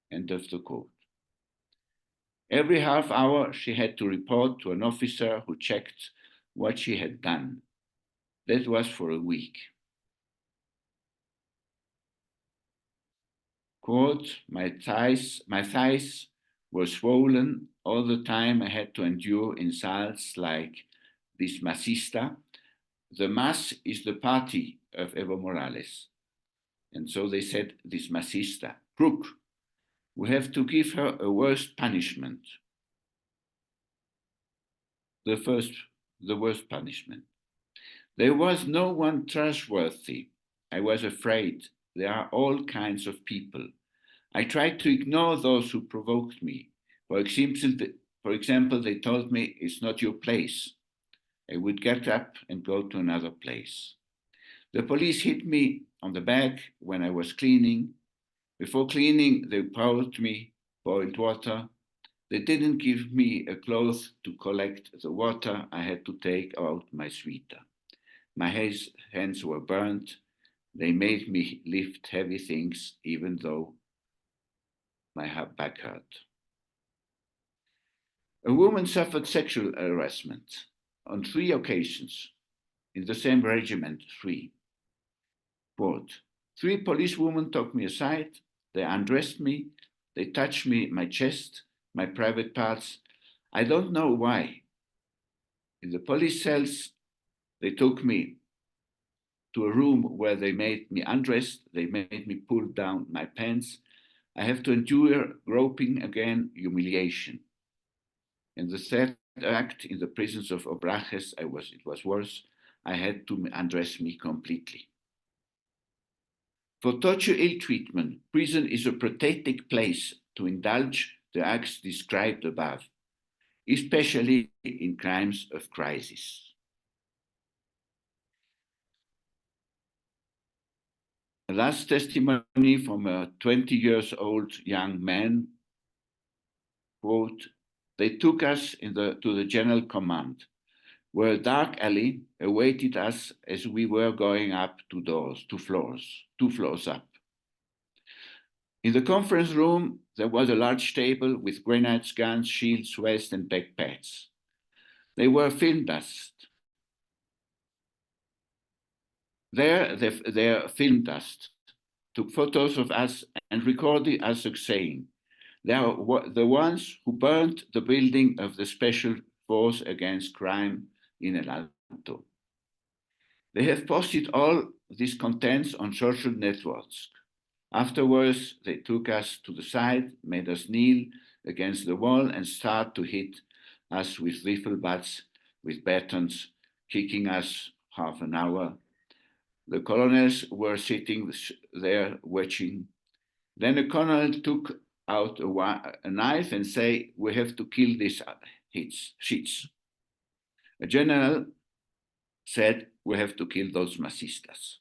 End of the quote. Every half hour, she had to report to an officer who checked what she had done. That was for a week. Quote, my thighs were swollen all the time. I had to endure insults like this masista. The mas is the party of Evo Morales. And so they said, this masista, crook, we have to give her a worse punishment. The worst punishment. There was no one trustworthy. I was afraid. There are all kinds of people. I tried to ignore those who provoked me. For example, they told me, it's not your place. I would get up and go to another place. The police hit me on the back when I was cleaning. Before cleaning, they poured me boiled water. They didn't give me a cloth to collect the water. I had to take out my sweater. My hands were burnt. They made me lift heavy things, even though my back hurt. A woman suffered sexual harassment on 3 occasions in the same regiment, 3. Quote, 3 policewomen took me aside. They undressed me. They touched me, my chest, my private parts. I don't know why. In the police cells, they took me to a room where they made me undress. They made me pull down my pants. I have to endure groping again, humiliation. In the third act, in the prisons of Obrajes, it was worse. I had to undress me completely. For torture ill treatment, prison is a protected place to indulge the acts described above, especially in crimes of crisis. A last testimony from a 20-year-old young man, quote, they took us to the general command, where a dark alley awaited us as we were going up 2 floors up. In the conference room, there was a large table with grenades, guns, shields, vests, and backpacks. They were film dust. Their film dust took photos of us and recorded us saying, they are the ones who burned the building of the Special Force Against Crime in El Alto. They have posted all these contents on social networks. Afterwards, they took us to the side, made us kneel against the wall and start to hit us with rifle butts, with batons, kicking us half an hour. The colonels were sitting there watching. Then a colonel took out a knife and said, we have to kill these shits. A general said, we have to kill those masistas.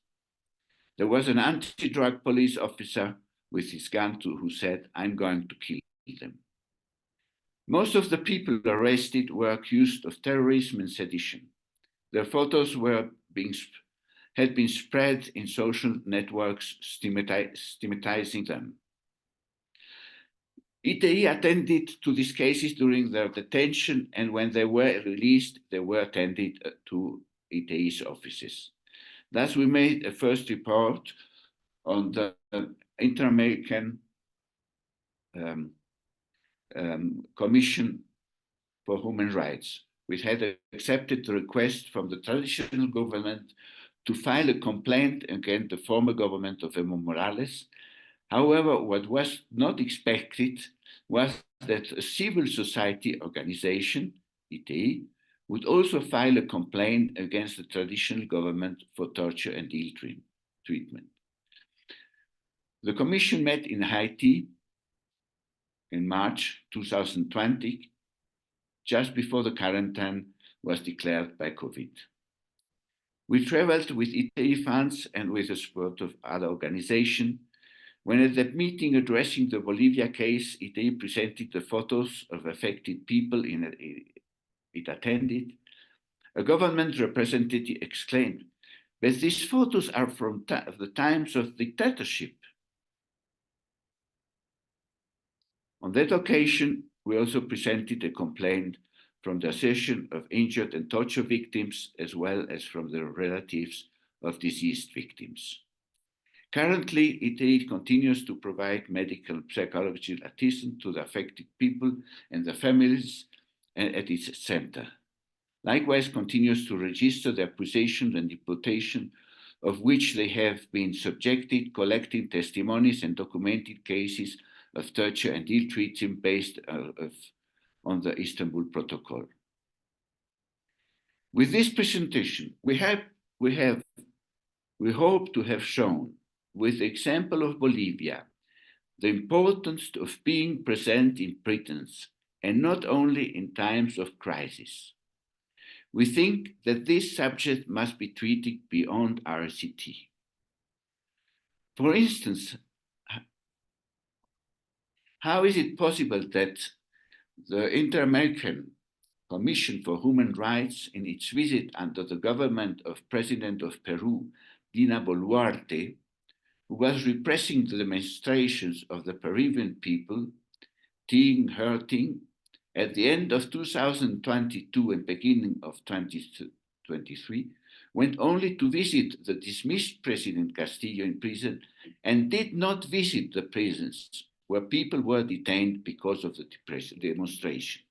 There was an anti-drug police officer with his gun who said, I'm going to kill them. Most of the people arrested were accused of terrorism and sedition. Their photos had been spread in social networks, stigmatizing them. ITEI attended to these cases during their detention, and when they were released, they were attended to ITEI's offices. Thus, we made a first report on the Inter-American Commission for Human Rights, which had accepted the request from the transitional government to file a complaint against the former government of Evo Morales. However, what was not expected was that a civil society organization, ITEI, would also file a complaint against the traditional government for torture and ill treatment. The commission met in Haiti in March 2020, just before the quarantine was declared by COVID. We traveled with ITEI funds and with the support of other organizations When at that meeting addressing the Bolivia case, ITEI presented the photos of affected people it attended, a government representative exclaimed, "But these photos are from the times of dictatorship." On that occasion, we also presented a complaint from the Association of Injured and Torture Victims, as well as from the relatives of deceased victims. Currently, ITEI continues to provide medical and psychological assistance to the affected people and their families at its center. Likewise, continues to register the accusations and imputation of which they have been subjected, collecting testimonies and documented cases of torture and ill treatment based on the Istanbul Protocol. With this presentation, we hope to have shown, with the example of Bolivia, the importance of being present in prisons and not only in times of crisis. We think that this subject must be treated beyond IRCT. For instance, how is it possible that the Inter-American Commission for Human Rights, in its visit under the government of President of Peru, Dina Boluarte, who was repressing the demonstrations of the Peruvian people, hurting, at the end of 2022 and beginning of 2023, went only to visit the dismissed President Castillo in prison and did not visit the prisons where people were detained because of the demonstration.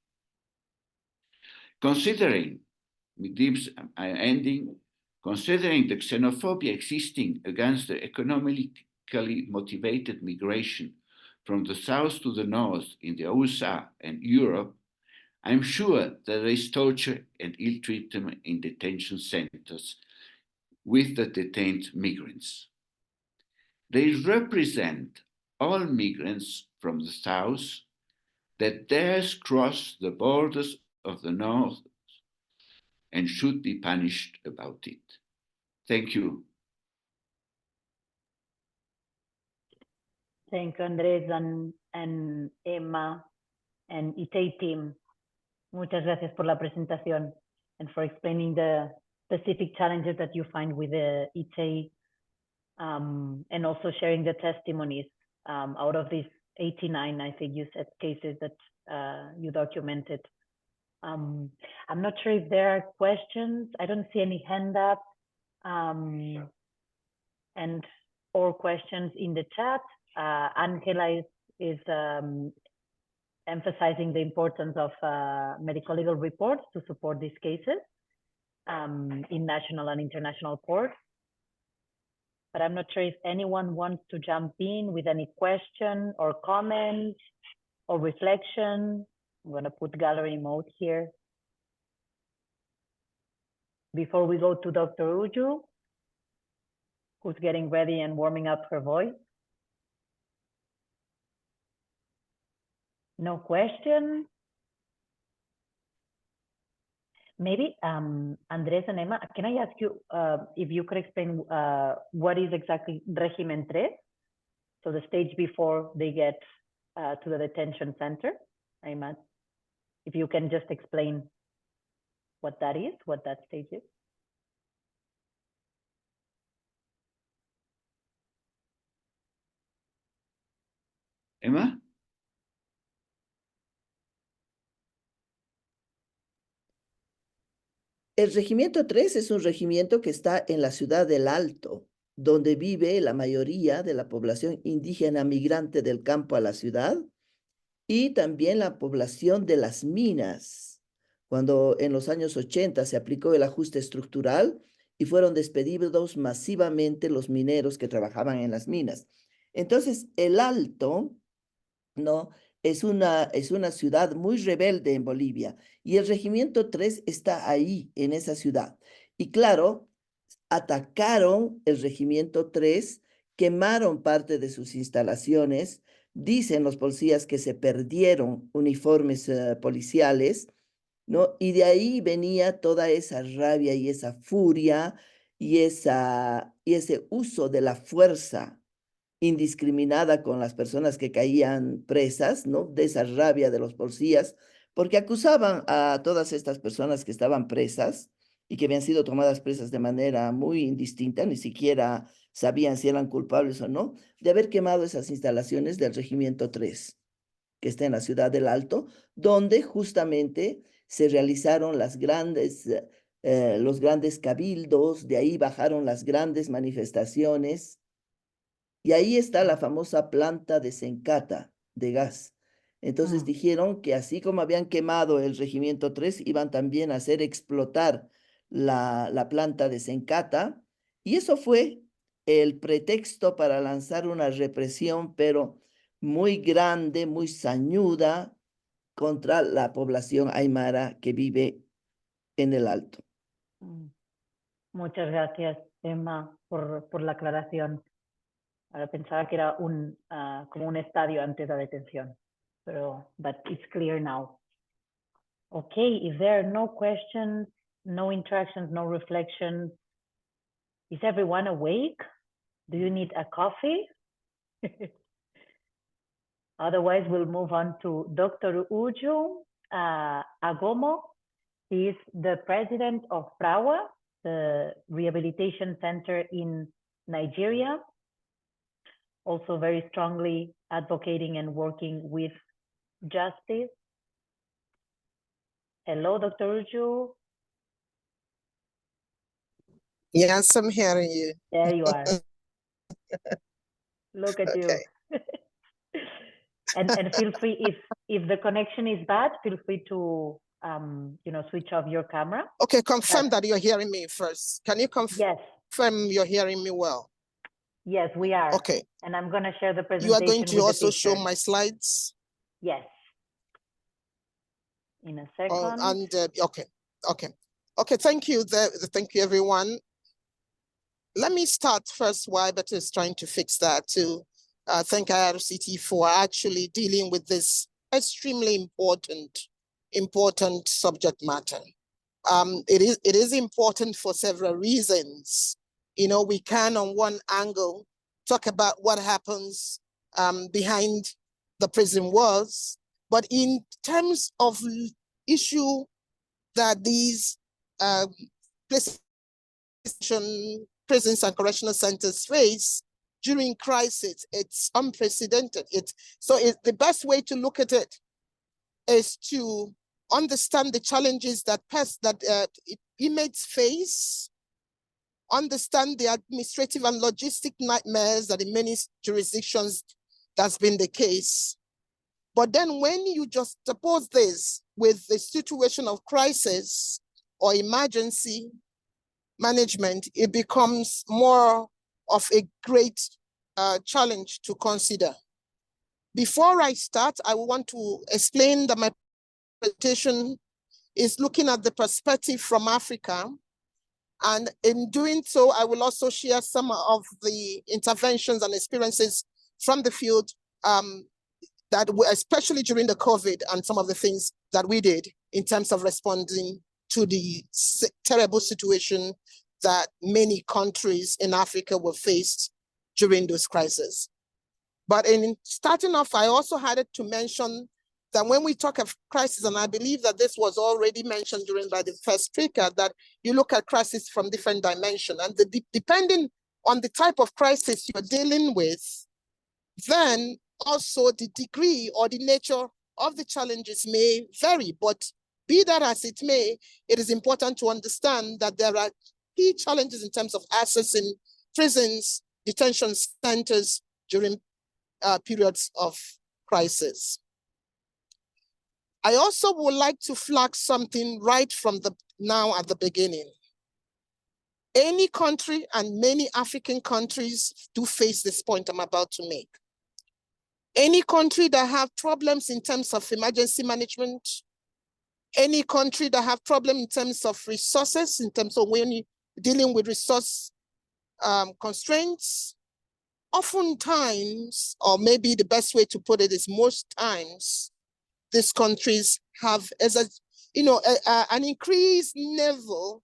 Considering, with this I'm ending, considering the xenophobia existing against the economically motivated migration from the south to the north in the USA and Europe, I'm sure that there is torture and ill treatment in detention centers with the detained migrants. They represent all migrants from the south that dares cross the borders of the north and should be punished about it. Thank you. Thank you, Andrés and Emma and ITEI team. Muchas gracias por la presentación and for explaining the specific challenges that you find with the ITEI and also sharing the testimonies out of these 89, I think you said, cases that you documented. I'm not sure if there are questions. I don't see any hand up and or questions in the chat. Angela is emphasizing the importance of medical legal reports to support these cases in national and international courts. But I'm not sure if anyone wants to jump in with any question or comment or reflection. I'm going to put gallery mode here. Before we go to Dr. Uju, who's getting ready and warming up her voice. No question. Maybe Andrés and Emma, can I ask you if you could explain what is exactly Régimen 3? So the stage before they get to the detention center, Emma, if you can just explain what that is, what that stage is. Emma? El regimiento 3 es un regimiento que está en la ciudad del Alto, donde vive la mayoría de la población indígena migrante del campo a la ciudad y también la población de las minas, cuando en los años 80 se aplicó el ajuste estructural y fueron despedidos masivamente los mineros que trabajaban en las minas. Entonces, el Alto, ¿no?, es una ciudad muy rebelde en Bolivia y el Regimiento 3 está ahí, en esa ciudad. Y claro, atacaron el Regimiento 3, quemaron parte de sus instalaciones. Dicen los policías que se perdieron uniformes policiales, ¿no? Y de ahí venía toda esa rabia y esa furia y ese uso de la fuerza indiscriminada con las personas que caían presas, ¿no? De esa rabia de los policías, porque acusaban a todas estas personas que estaban presas y que habían sido tomadas presas de manera muy indistinta, ni siquiera sabían si eran culpables o no, de haber quemado esas instalaciones del Regimiento 3, que está en la ciudad del Alto, donde justamente se realizaron los grandes cabildos, de ahí bajaron las grandes manifestaciones, y ahí está la famosa planta de Sencata de gas. Entonces dijeron que así como habían quemado el Regimiento 3, iban también a hacer explotar la planta de Sencata, y eso fue el pretexto para lanzar una represión, pero muy grande, muy sañuda, contra la población aymara que vive en el Alto. Muchas gracias, Emma, por la aclaración. Ahora pensaba que era como un estadio antes de la detención, pero but it's clear now. Okay, if there are no questions, no interactions, no reflections, is everyone awake? Do you need a coffee? Otherwise, we'll move on to Dr. Uju Agomoh. He is the president of PRAWA, the Rehabilitation Center in Nigeria, also very strongly advocating and working with justice. Hello, Dr. Uju. Yes, I'm hearing you. There you are. Look at Okay. you. And feel free, if the connection is bad, feel free to switch off your camera. Okay, confirm that you're hearing me first. Can you Yes. confirm you're hearing me well? Yes, we are. Okay. And I'm going to share the presentation. You are going to with also the show picture. my slides? Yes. In a second. Okay, thank you. Thank you, everyone. Let me start first while Beto is trying to fix that, to thank IRCT for actually dealing with this extremely important subject matter. It is important for several reasons. You know, we can, on one angle, talk about what happens behind the prison walls, but in terms of issue that these prisons and correctional centers face during crisis, it's unprecedented. The best way to look at it is to understand the challenges that inmates face, understand the administrative and logistic nightmares that in many jurisdictions that's been the case. But then when you just suppose this with the situation of crisis or emergency management, it becomes more of a great challenge to consider. Before I start, I want to explain that my presentation is looking at the perspective from Africa. And in doing so, I will also share some of the interventions and experiences from the field especially during the COVID, and some of the things that we did in terms of responding to the terrible situation that many countries in Africa were faced during those crises. But in starting off, I also had to mention that when we talk of crisis, and I believe that this was already mentioned by the first speaker, that you look at crisis from different dimensions, and depending on the type of crisis you're dealing with, then also the degree or the nature of the challenges may vary. But be that as it may, it is important to understand that there are key challenges in terms of accessing prisons, detention centers during periods of crisis. I also would like to flag something right from at the beginning. Any country, and many African countries do face this point I'm about to make. Any country that have problems in terms of emergency management, any country that have problems in terms of resources, in terms of when you're dealing with resource constraints, oftentimes, or maybe the best way to put it is most times, these countries have an increased level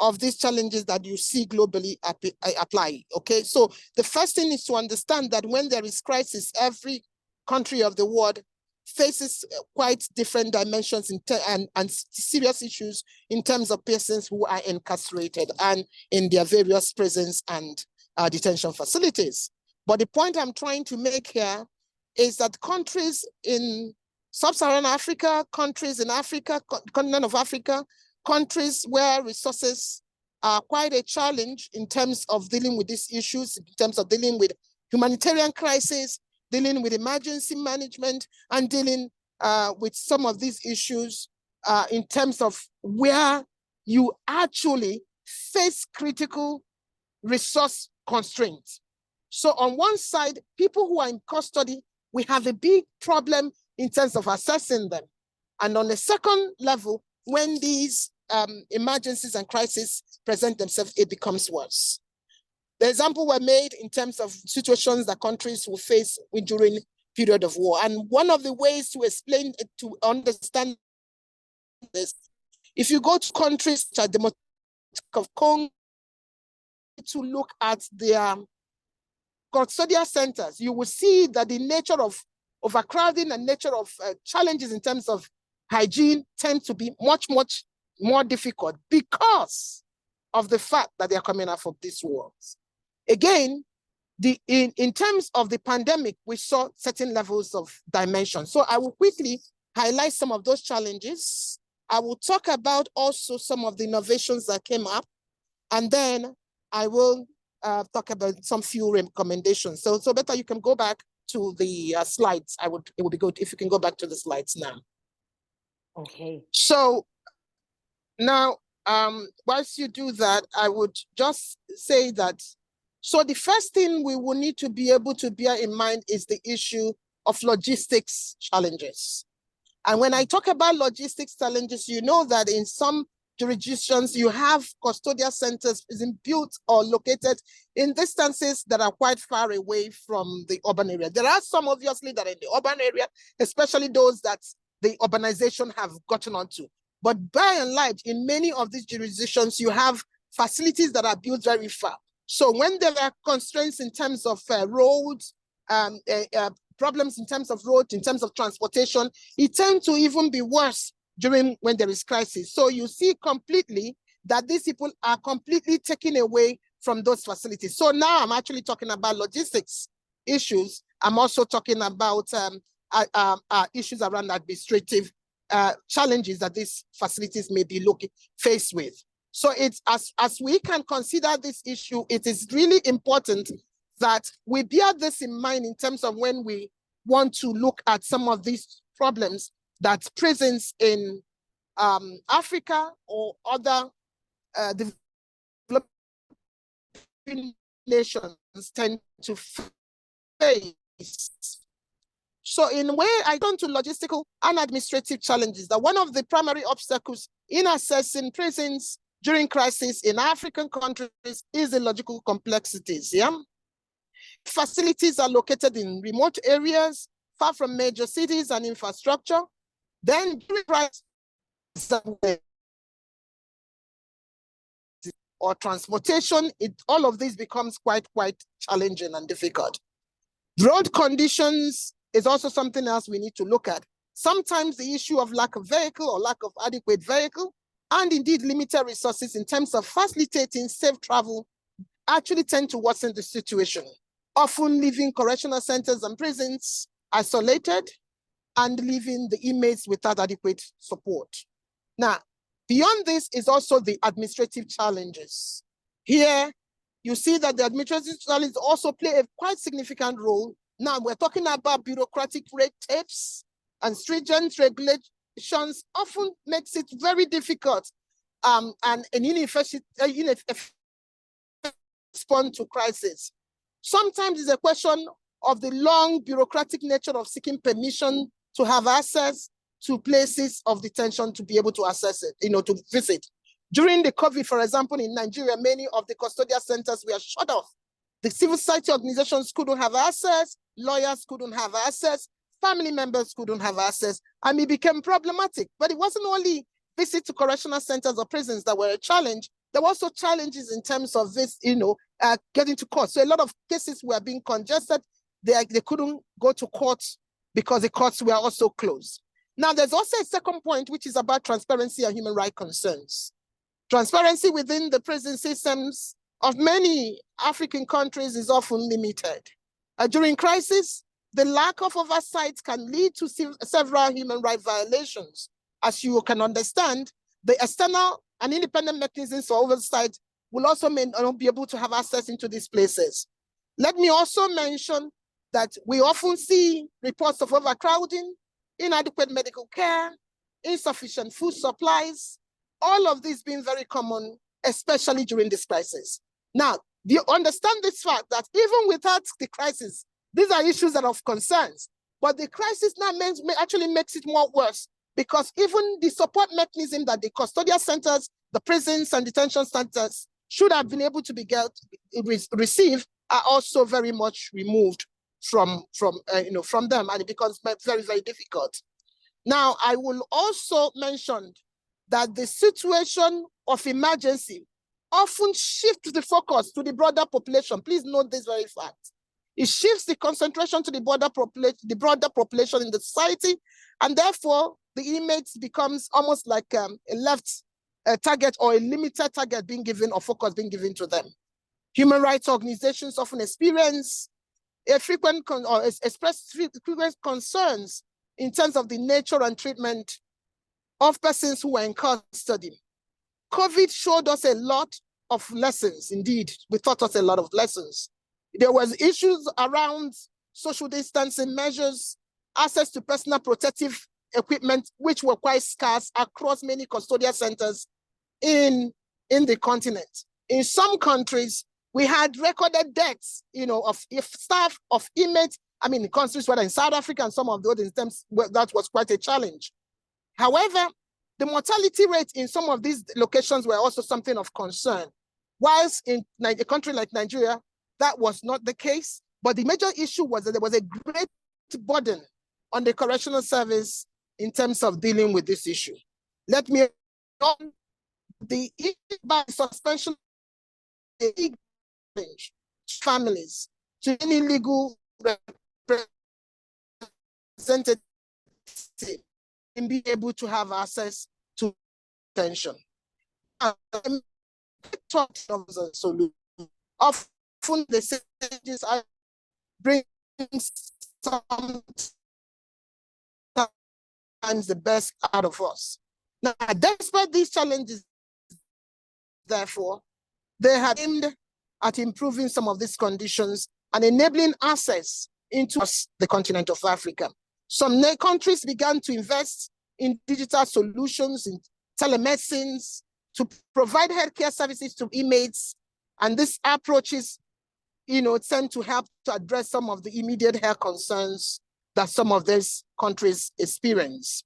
of these challenges that you see globally apply, okay? So the first thing is to understand that when there is crisis, every country of the world faces quite different dimensions and serious issues in terms of persons who are incarcerated and in their various prisons and detention facilities. But the point I'm trying to make here is that countries in Sub-Saharan Africa, countries in Africa, continent of Africa, countries where resources are quite a challenge in terms of dealing with these issues, in terms of dealing with humanitarian crisis, dealing with emergency management, and dealing with some of these issues in terms of where you actually face critical resource constraints. So on one side, people who are in custody, we have a big problem in terms of assessing them. And on the second level, when these emergencies and crises present themselves, it becomes worse. The example were made in terms of situations that countries will face during period of war. And one of the ways to explain, to understand this, if you go to countries such as Democratic of Congo to look at their custodial centers, you will see that the nature of overcrowding and nature of challenges in terms of hygiene tend to be much, much more difficult because of the fact that they are coming out of these wars. Again, in terms of the pandemic, we saw certain levels of dimension. So I will quickly highlight some of those challenges. I will talk about also some of the innovations that came up, and then I will talk about some few recommendations. So better you can go back to the slides. It would be good if you can go back to the slides now. Okay. So now, whilst you do that, I would just say that, so the first thing we will need to be able to bear in mind is the issue of logistics challenges. And when I talk about logistics challenges, you know that in some jurisdictions, you have custodial centers built or located in distances that are quite far away from the urban area. There are some obviously that are in the urban area, especially those that the urbanization have gotten onto. But by and large, in many of these jurisdictions, you have facilities that are built very far. So when there are constraints in terms of roads, problems in terms of roads, in terms of transportation, it tends to even be worse when there is crisis. So you see completely that these people are completely taken away from those facilities. So now I'm actually talking about logistics issues. I'm also talking about issues around administrative challenges that these facilities may be faced with. So it's as we can consider this issue, it is really important that we bear this in mind in terms of when we want to look at some of these problems that prisons in Africa or other developing nations tend to face. So in a way, I turn to logistical and administrative challenges, that one of the primary obstacles in assessing prisons during crisis in African countries is the logical complexities, yeah? Facilities are located in remote areas, far from major cities and infrastructure. Then during crisis or transportation, all of this becomes quite challenging and difficult. Road conditions is also something else we need to look at. Sometimes the issue of lack of vehicle or lack of adequate vehicle, and indeed limited resources in terms of facilitating safe travel, actually tend to worsen the situation, often leaving correctional centers and prisons isolated and leaving the inmates without adequate support. Now, beyond this is also the administrative challenges. Here, you see that the administrative challenges also play a quite significant role. Now, we're talking about bureaucratic red tapes and stringent regulations often makes it very difficult and ineffective respond to crisis. Sometimes it's a question of the long bureaucratic nature of seeking permission to have access to places of detention to be able to access it, to visit. During the COVID, for example, in Nigeria, many of the custodial centers were shut off. The civil society organizations couldn't have access, lawyers couldn't have access, family members couldn't have access, and it became problematic. But it wasn't only visit to correctional centers or prisons that were a challenge, There were also challenges in terms of this, getting to court. So a lot of cases were being congested. They couldn't go to court because the courts were also closed. Now, there's also a second point, which is about transparency and human rights concerns. Transparency within the prison systems of many African countries is often limited. During crisis, the lack of oversight can lead to several human rights violations. As you can understand, the external and independent mechanisms for oversight will also not be able to have access into these places. Let me also mention that we often see reports of overcrowding, inadequate medical care, insufficient food supplies, all of these being very common, especially during this crisis. Now, do you understand this fact that even without the crisis, these are issues that are of concerns, but the crisis now actually makes it more worse, because even the support mechanism that the custodial centers, the prisons and detention centers should have been able to receive are also very much removed from them, and it becomes very, very difficult. Now, I will also mention that the situation of emergency often shifts the focus to the broader population. Please note this very fact. It shifts the concentration to the broader population in the society, and therefore the inmates becomes almost like a left target or a limited target being given or focus being given to them. Human rights organizations often experience express frequent concerns in terms of the nature and treatment of persons who were in custody. COVID showed us a lot of lessons. Indeed, we taught us a lot of lessons. There was issues around social distancing measures, access to personal protective equipment, which were quite scarce across many custodial centers in the continent. In some countries, we had recorded deaths, of staff, of inmates. I mean, countries whether in South Africa and some of the other instances, that was quite a challenge. However, the mortality rate in some of these locations were also something of concern. Whilst in a country like Nigeria, that was not the case. But the major issue was that there was a great burden on the correctional service in terms of dealing with this issue. Let me on the suspension of families to any legal representative and be able to have access to attention. Often the changes bring sometimes the best out of us. Now, despite these challenges, therefore, they have aimed at improving some of these conditions and enabling access into the continent of Africa. Some countries began to invest in digital solutions, in telemedicines, to provide healthcare services to inmates. And these approaches, tend to help to address some of the immediate health concerns that some of these countries experience.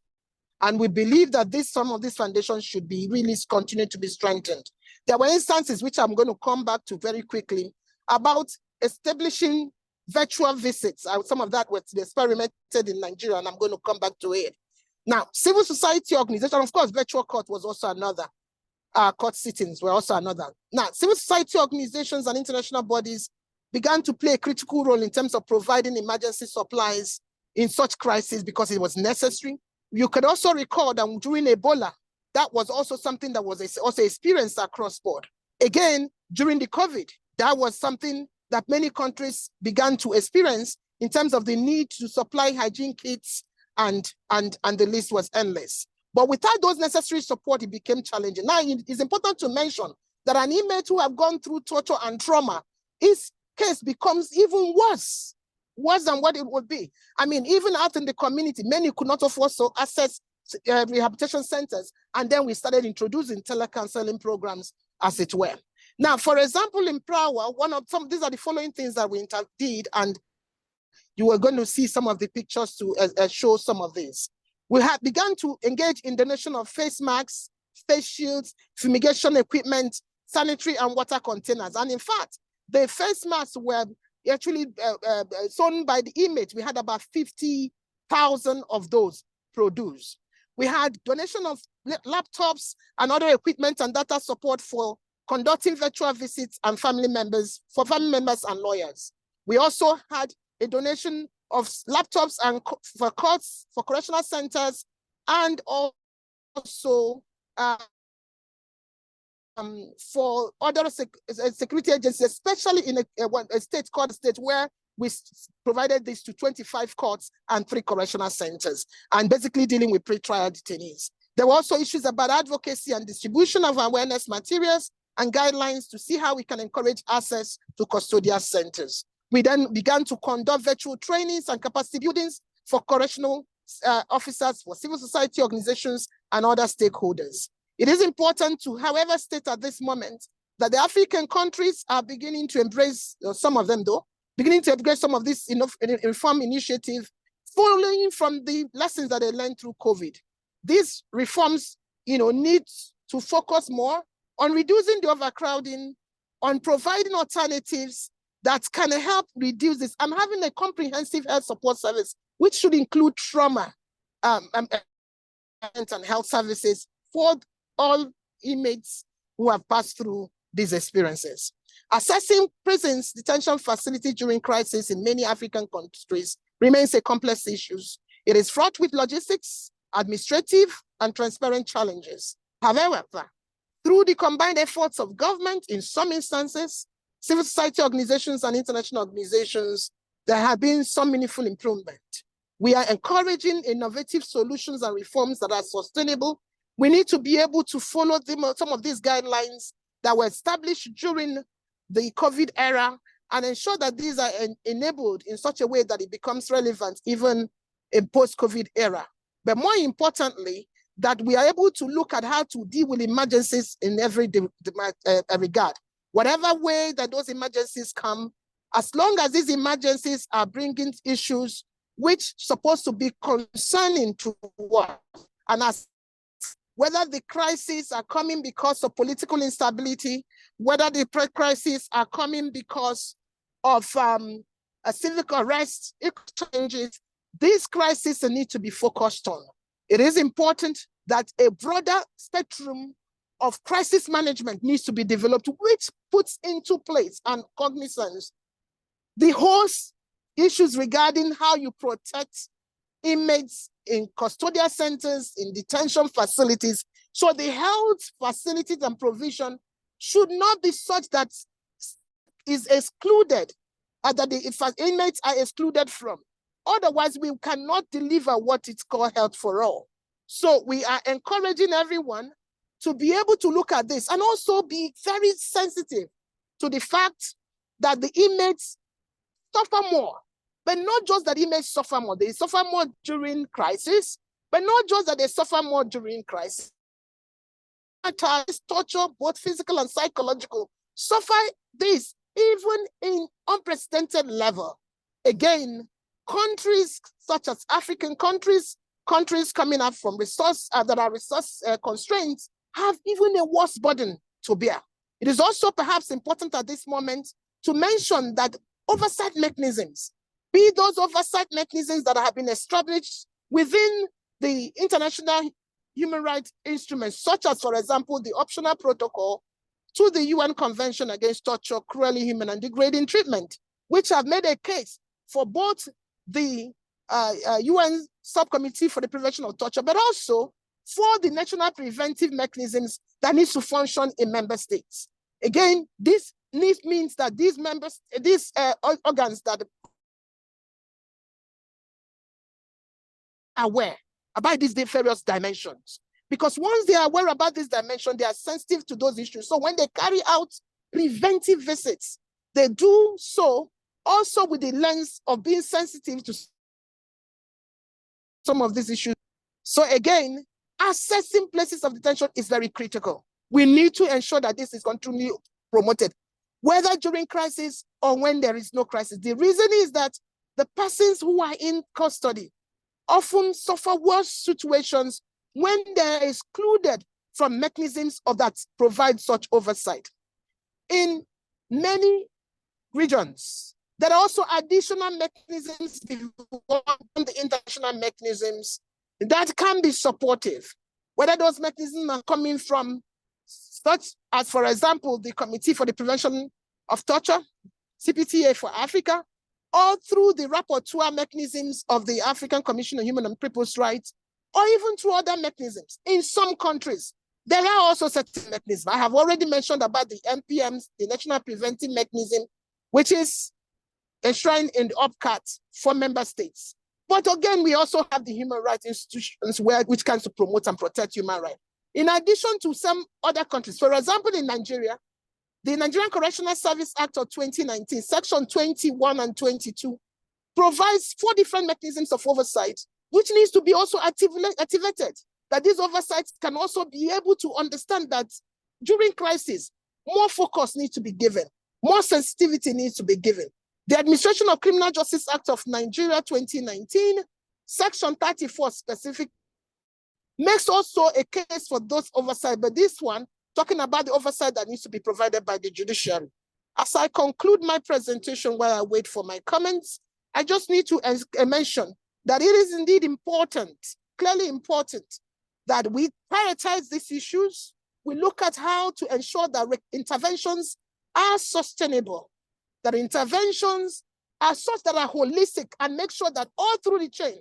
And we believe that some of these foundations should be really continue to be strengthened. There were instances, which I'm going to come back to very quickly, about establishing virtual visits. Some of that was experimented in Nigeria, and I'm going to come back to it. Now, civil society organization, of course, virtual court was also another. Court sittings were also another. Now, civil society organizations and international bodies began to play a critical role in terms of providing emergency supplies in such crises because it was necessary. You could also recall that during Ebola, that was also something that was also experienced across board. Again, during the COVID, that was something that many countries began to experience in terms of the need to supply hygiene kits, and the list was endless. But without those necessary support, it became challenging. Now, it's important to mention that an inmate who have gone through torture and trauma, his case becomes even worse than what it would be. I mean, even out in the community, many could not afford to access rehabilitation centers. And then we started introducing telecounseling programs, as it were. Now, for example, in PRAWA, these are the following things that we did, and you are going to see some of the pictures to show some of these. We had begun to engage in donation of face masks, face shields, fumigation equipment, sanitary and water containers. And in fact, the face masks were actually sewn by the inmates. We had about 50,000 of those produced. We had donation of laptops and other equipment and data support for conducting virtual visits and for family members and lawyers. We also had a donation of laptops and for courts, for correctional centers, and also for other security agencies, especially in a state called state where we provided this to 25 courts and 3 correctional centers, and basically dealing with pre-trial detainees. There were also issues about advocacy and distribution of awareness materials and guidelines to see how we can encourage access to custodial centers. We then began to conduct virtual trainings and capacity buildings for correctional officers, for civil society organizations, and other stakeholders. It is important to, however, state at this moment that the African countries are beginning to embrace, some of them though, beginning to embrace some of this reform initiative, following from the lessons that they learned through COVID. These reforms, need to focus more on reducing the overcrowding, on providing alternatives that can help reduce this, and having a comprehensive health support service, which should include trauma and health services for all inmates who have passed through these experiences. Assessing prisons detention facilities during crisis in many African countries remains a complex issue. It is fraught with logistics, administrative, and transparent challenges. However, through the combined efforts of government in some instances, civil society organizations and international organizations, there have been some meaningful improvement. We are encouraging innovative solutions and reforms that are sustainable. We need to be able to follow some of these guidelines that were established during the COVID era and ensure that these are enabled in such a way that it becomes relevant even in post-COVID era. But more importantly, that we are able to look at how to deal with emergencies in every regard. Whatever way that those emergencies come, as long as these emergencies are bringing issues which supposed to be concerning to us, and as whether the crises are coming because of political instability, whether the crises are coming because of a civic arrest, exchanges, these crises need to be focused on. It is important that a broader spectrum of crisis management needs to be developed, which puts into place and cognizance the whole issues regarding how you protect inmates in custodial centers, in detention facilities. So the health facilities and provision should not be such that is excluded, that the inmates are excluded from. Otherwise, we cannot deliver what is called health for all. So we are encouraging everyone to be able to look at this and also be very sensitive to the fact that the inmates suffer more. But not just that inmates suffer more, they suffer more during crisis, but not just that they suffer more during crisis. Torture, both physical and psychological, suffer this even in unprecedented level. Again, countries such as African countries, countries coming up from resource that are resource constraints, have even a worse burden to bear. It is also perhaps important at this moment to mention that oversight mechanisms, be those oversight mechanisms that have been established within the international human rights instruments, such as, for example, the optional protocol to the UN Convention Against Torture, Cruel, Inhuman, and Degrading Treatment, which have made a case for both the UN Subcommittee for the Prevention of Torture, but also for the national preventive mechanisms that needs to function in member states. Again, this means that these organs that are aware about these various dimensions. Because once they are aware about this dimension, they are sensitive to those issues. So when they carry out preventive visits, they do so also with the lens of being sensitive to some of these issues. So again, assessing places of detention is very critical. We need to ensure that this is continually promoted, whether during crisis or when there is no crisis. The reason is that the persons who are in custody often suffer worse situations when they're excluded from mechanisms that provide such oversight. In many regions, there are also additional mechanisms beyond the international mechanisms that can be supportive, whether those mechanisms are coming from such as, for example, the Committee for the Prevention of Torture, CPTA for Africa, or through the rapporteur mechanisms of the African Commission on Human and People's Rights, or even through other mechanisms. In some countries, there are also certain mechanisms. I have already mentioned about the NPMs, the National Preventive Mechanism, which is enshrined in the OPCAT for member states. But again, we also have the human rights institutions which can promote and protect human rights. In addition to some other countries, for example, in Nigeria, the Nigerian Correctional Service Act of 2019, Section 21 and 22, provides 4 different mechanisms of oversight, which needs to be also activated, that these oversights can also be able to understand that during crisis, more focus needs to be given, more sensitivity needs to be given. The Administration of Criminal Justice Act of Nigeria 2019, Section 34 specific, makes also a case for those oversight, but this one, talking about the oversight that needs to be provided by the judiciary. As I conclude my presentation while I wait for my comments, I just need to mention that it is indeed important, clearly important, that we prioritize these issues. We look at how to ensure that interventions are sustainable, that interventions are such that are holistic, and make sure that all through the chain,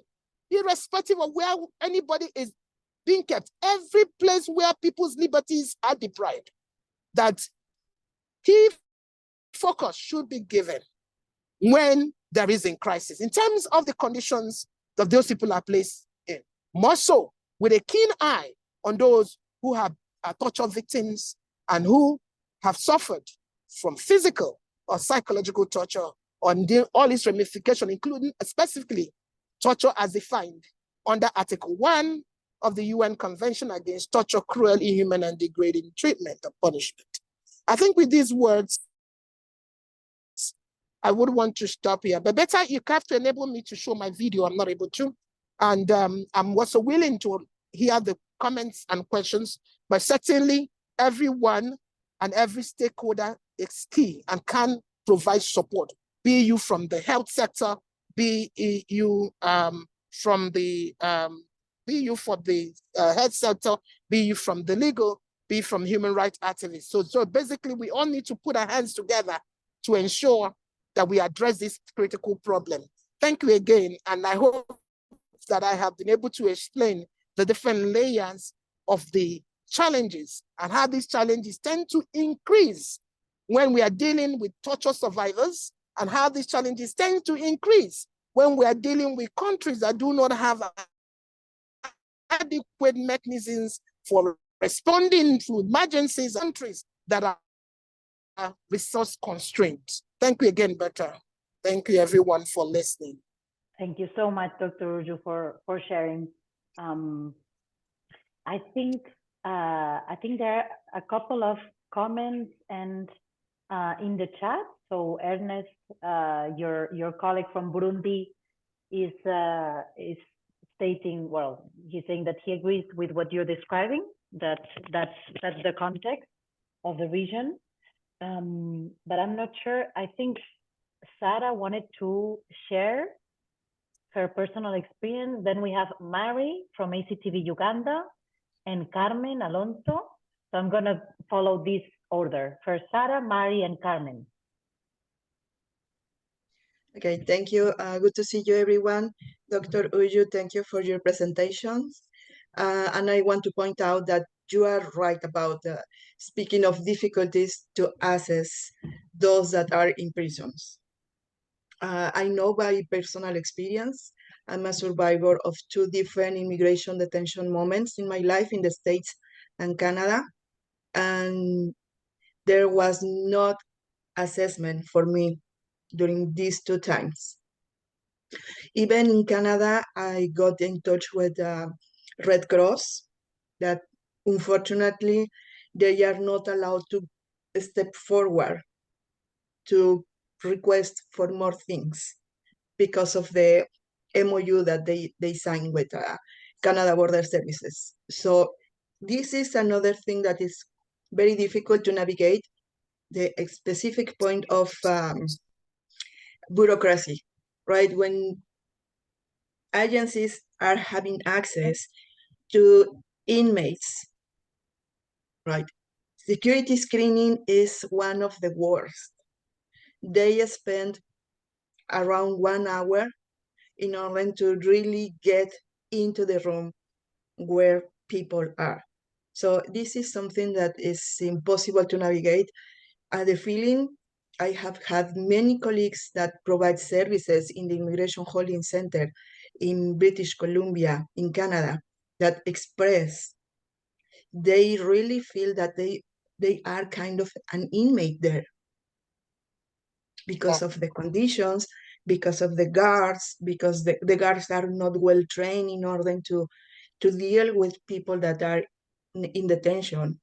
irrespective of where anybody is being kept, every place where people's liberties are deprived, that key focus should be given when there is a crisis in terms of the conditions that those people are placed in. More so, with a keen eye on those who have torture victims and who have suffered from physical or psychological torture, on all its ramifications, including specifically torture as defined under Article 1 of the UN Convention Against Torture, Cruel, Inhuman, and Degrading Treatment or Punishment. I think with these words, I would want to stop here, but better you have to enable me to show my video. I'm not able to. And I'm also willing to hear the comments and questions, but certainly everyone and every stakeholder is key and can provide support, be you from the health sector, be you from the be you for the health sector, be you from the legal, be from human rights activists. So basically, we all need to put our hands together to ensure that we address this critical problem. Thank you again, and I hope that I have been able to explain the different layers of the challenges and how these challenges tend to increase when we are dealing with torture survivors, and how these challenges tend to increase when we are dealing with countries that do not have adequate mechanisms for responding to emergencies, countries that are resource constrained. Thank you again, Berta. Thank you everyone for listening. Thank you so much, Dr. Uju, for sharing. I think there are a couple of comments and in the chat. So Ernest, your colleague from Burundi, is stating, well, he's saying that he agrees with what you're describing. That's the context of the region. But I'm not sure. I think Sarah wanted to share her personal experience. Then we have Mary from ACTV Uganda and Carmen Alonso. So I'm going to follow this order. First Sarah, Mary, and Carmen. Okay, thank you. Good to see you, everyone. Dr. Uju, thank you for your presentations. And I want to point out that you are right about speaking of difficulties to assess those that are in prisons. I know by personal experience, I'm a survivor of 2 different immigration detention moments in my life in the States and Canada. And there was not assessment for me during these 2 times. Even in Canada, I got in touch with Red Cross, that unfortunately, they are not allowed to step forward to request for more things because of the MOU that they signed with Canada Border Services. So this is another thing that is very difficult to navigate, the specific point of bureaucracy, right? When agencies are having access to inmates, right? Security screening is one of the worst. They spend around 1 hour in order to really get into the room where people are. So this is something that is impossible to navigate. The feeling, I have had many colleagues that provide services in the Immigration Holding Center in British Columbia, in Canada, that express they really feel that they are kind of an inmate there because of the conditions, because of the guards, because the guards are not well trained in order to deal with people that are in detention.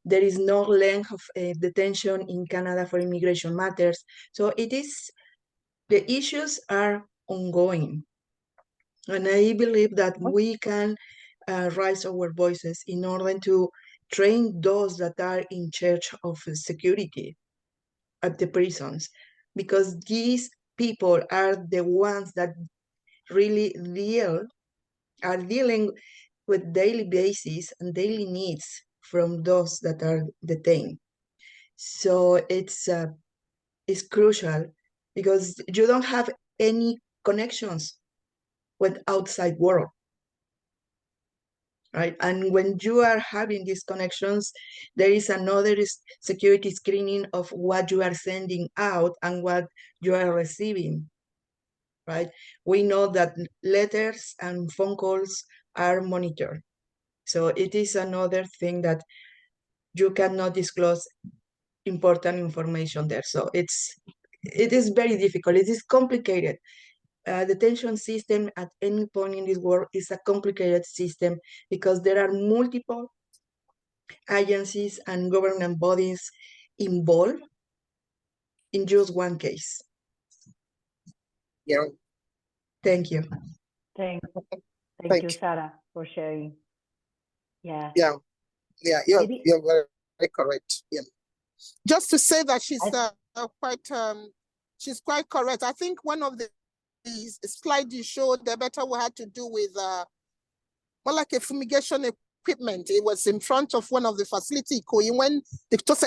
There is no length of detention in Canada for immigration matters. So the issues are ongoing. And I believe that we can raise our voices in order to train those that are in charge of security at the prisons, because these people are the ones that really are dealing with daily basis and daily needs from those that are detained. So it's crucial because you don't have any connections with outside world, right? And when you are having these connections, there is another security screening of what you are sending out and what you are receiving, right? We know that letters and phone calls are monitored. So it is another thing that you cannot disclose important information there. So it is very difficult. It is complicated. Detention system at any point in this world is a complicated system because there are multiple agencies and government bodies involved in just one case. Yeah. Thank you. Thank Thank you, Sarah, for sharing. Yeah. Yeah. Yeah. You're very, very correct. Yeah. Just to say that she's quite correct. I think one of the slides you showed, the better we had to do with more like a fumigation equipment. It was in front of one of the facility when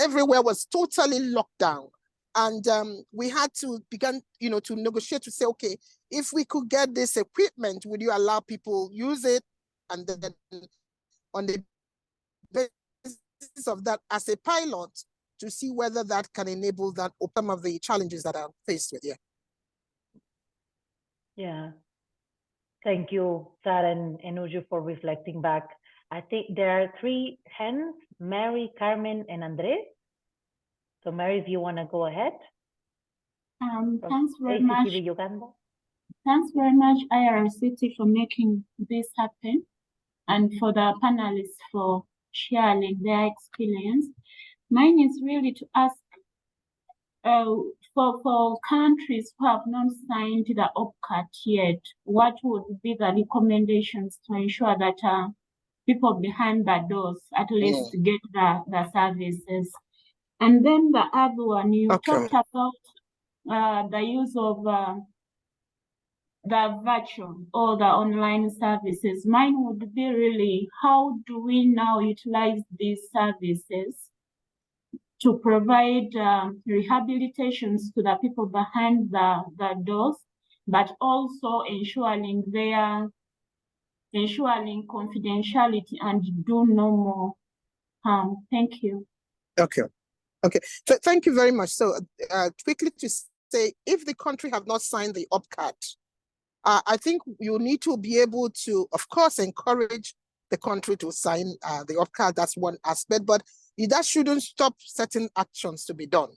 everywhere was totally locked down. And we had to begin, to negotiate to say, okay, if we could get this equipment, would you allow people use it? And then on the basis of that, as a pilot, to see whether that can enable that or some of the challenges that are faced with. Yeah. Yeah. Thank you, Sarah and Uju, for reflecting back. I think there are 3 hands, Mary, Carmen, and Andrés. So Mary, if you want to go ahead. Thanks very ACTV much. Uganda. Thanks very much, IRCT, for making this happen and for the panelists for sharing their experience. Mine is really to ask for countries who have not signed the OPCAT yet, what would be the recommendations to ensure that people behind the doors at least get the services? And then the other one, you talked about the use of the virtual or the online services. Mine would be really, how do we now utilize these services to provide rehabilitations to the people behind the doors, but also ensuring confidentiality and do no more harm? Thank you. Okay. So thank you very much. So quickly to say, if the country have not signed the OPCAT, I think you need to be able to, of course, encourage the country to sign the OPCAT. That's one aspect, but that shouldn't stop certain actions to be done.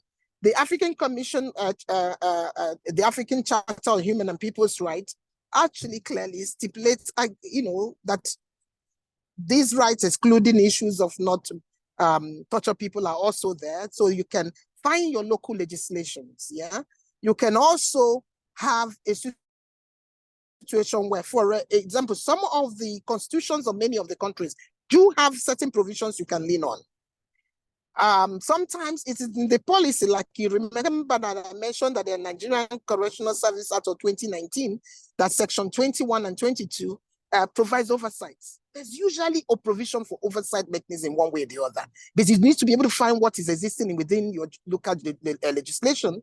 The African Commission, the African Charter on Human and People's Rights actually clearly stipulates, that these rights, excluding issues of not torture people, are also there. So you can find your local legislations. Yeah, you can also have a situation where, for example, some of the constitutions of many of the countries do have certain provisions you can lean on. Sometimes it is in the policy, like you remember that I mentioned that the Nigerian Correctional Service Act of 2019, that section 21 and 22 provides oversight. There's usually a provision for oversight mechanism one way or the other, because you need to be able to find what is existing within your local legislation.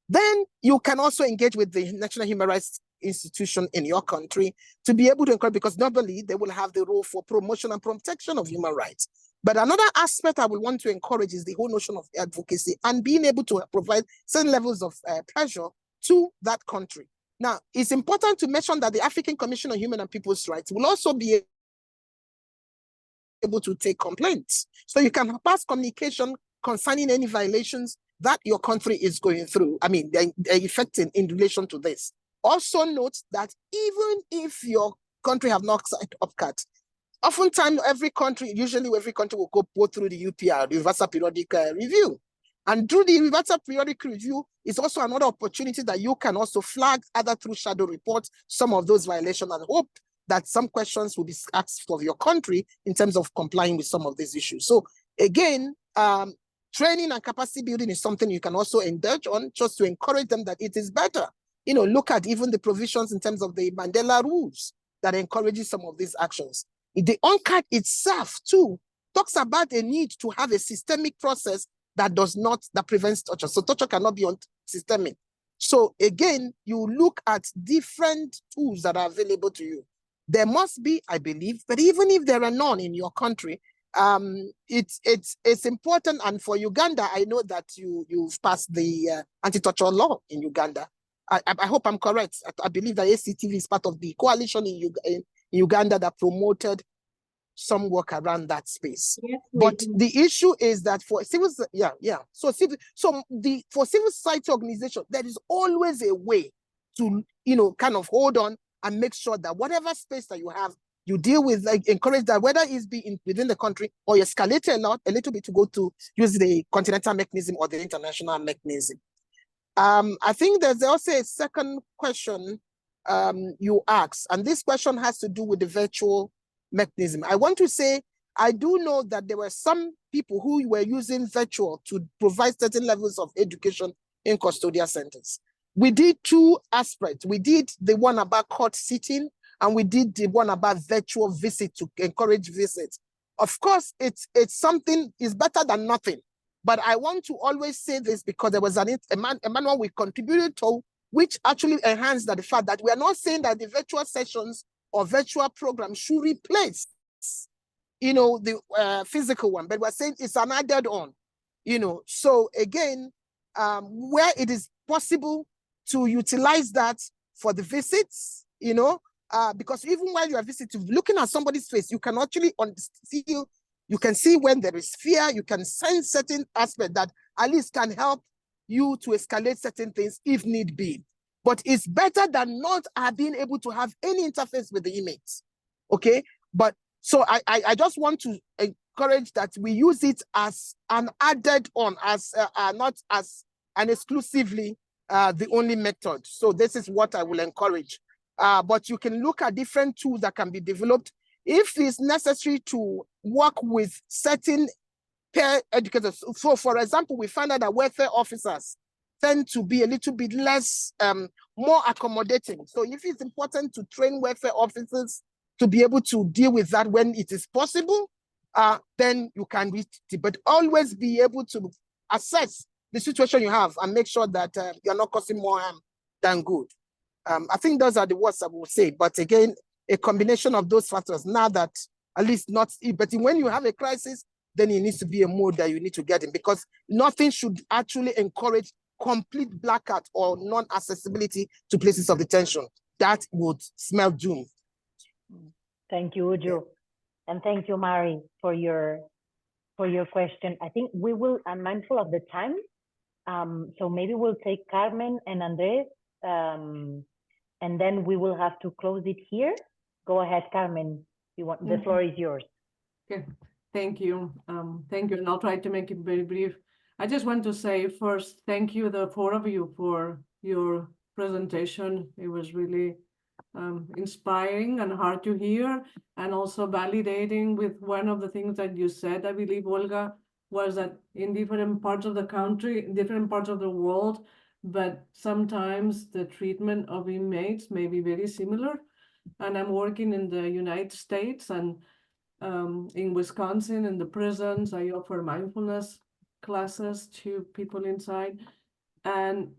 Then you can also engage with the National Human Rights Institution in your country to be able to encourage, because normally they will have the role for promotion and protection of human rights. But another aspect I will want to encourage is the whole notion of advocacy and being able to provide certain levels of pressure to that country. Now, it's important to mention that the African Commission on Human and People's Rights will also be able to take complaints. So you can pass communication concerning any violations that your country is going through. I mean, they're affecting in relation to this. Also note that even if your country have not signed UPCAT, oftentimes usually every country will go through the UPR, the Universal Periodic Review. And through the Universal Periodic Review is also another opportunity that you can also flag either through shadow reports, some of those violations, and hope that some questions will be asked of your country in terms of complying with some of these issues. So again, training and capacity building is something you can also indulge on, just to encourage them that it is better. You know, look at even the provisions in terms of the Mandela rules that encourages some of these actions. The UNCAD itself too talks about a need to have a systemic process that prevents torture. So torture cannot be systemic. So again, you look at different tools that are available to you. There must be, I believe, but even if there are none in your country, it's important. And for Uganda, I know that you've passed the anti-torture law in Uganda. I hope I'm correct. I believe that ACTV is part of the coalition in Uganda that promoted some work around that space. Yes, but do. The issue is that for civil, for civil society organization, there is always a way to, kind of hold on and make sure that whatever space that you have, you deal with, like, encourage that, whether it's within the country or you escalate a little bit to go to use the continental mechanism or the international mechanism. I think there's also a second question you asked, and this question has to do with the virtual mechanism. I want to say, I do know that there were some people who were using virtual to provide certain levels of education in custodial centers. We did two aspects. We did the one about court sitting, and we did the one about virtual visit to encourage visits. Of course, it's something is better than nothing. But I want to always say this because there was a manual we contributed to, which actually enhanced the fact that we are not saying that the virtual sessions or virtual programs should replace, the physical one, but we're saying it's an added on, So again, where it is possible to utilize that for the visits, because even while you are visiting, looking at somebody's face, you can actually feel. You can see when there is fear, you can sense certain aspects that at least can help you to escalate certain things if need be. But it's better than not being able to have any interface with the inmates, okay? But so I just want to encourage that we use it as an added on, as not as an exclusively the only method. So this is what I will encourage. But you can look at different tools that can be developed if it's necessary to work with certain peer educators. So for example, we found out that welfare officers tend to be a little bit less, more accommodating. So if it's important to train welfare officers to be able to deal with that when it is possible, then you can reach it, but always be able to assess the situation you have and make sure that you're not causing more harm than good. I think those are the words I will say, but again, a combination of those factors, now that at least not, but when you have a crisis, then it needs to be a mode that you need to get in, because nothing should actually encourage complete blackout or non-accessibility to places of detention. That would smell doom. Thank you, Uju. And thank you, Mari, for your question. I think I'm mindful of the time. So maybe we'll take Carmen and Andrés, and then we will have to close it here. Go ahead, Carmen. The floor is yours. Okay, thank you. Thank you, and I'll try to make it very brief. I just want to say first, thank you, the four of you, for your presentation. It was really inspiring and hard to hear, and also validating with one of the things that you said, I believe, Olga, was that in different parts of the country, in different parts of the world, but sometimes the treatment of inmates may be very similar. and I'm working in the United States, and in Wisconsin, in the prisons, I offer mindfulness classes to people inside, and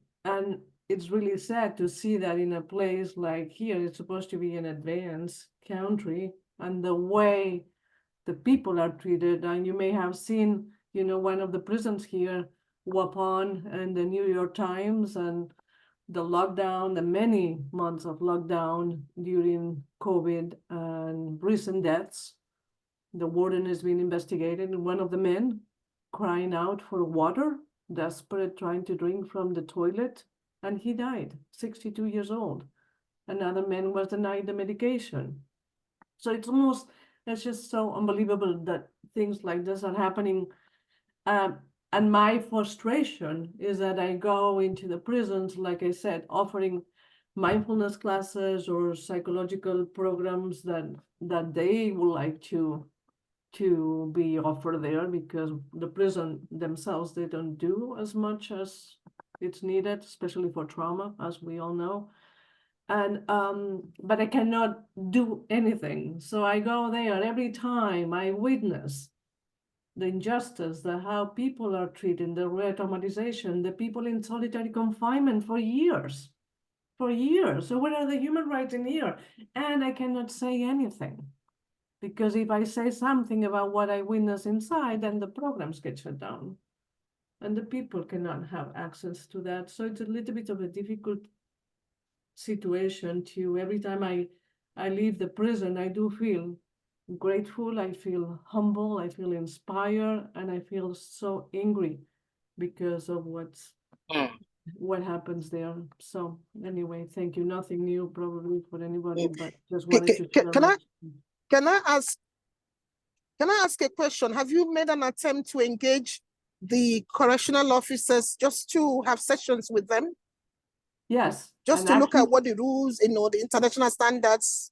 it's really sad to see that in a place like here, it's supposed to be an advanced country, and the way the people are treated. And you may have seen, you know, one of the prisons here, Waupun, and the New York Times, and the lockdown, the many months of lockdown during COVID and recent deaths. The warden has been investigated, and one of the men crying out for water, desperate, trying to drink from the toilet, and he died, 62 years old. Another man was denied the medication. So it's just so unbelievable that things like this are happening. And my frustration is that I go into the prisons, like I said, offering mindfulness classes or psychological programs that they would like to be offered there, because the prison themselves, they don't do as much as it's needed, especially for trauma, as we all know. And but I cannot do anything. So I go there every time I witness the injustice, how people are treated, the re-traumatization, the people in solitary confinement for years. So what are the human rights in here? And I cannot say anything, because if I say something about what I witness inside, then the programs get shut down, and the people cannot have access to that. So it's a little bit of a difficult situation to, every time I leave the prison, I do feel grateful, I feel humble, I feel inspired, and I feel so angry because of what happens there. So anyway, thank you. Nothing new probably for anybody, but just wanted to share. Can I ask a question? Have you made an attempt to engage the correctional officers just to have sessions with them? Yes. Just to look at what the rules, you know, the international standards.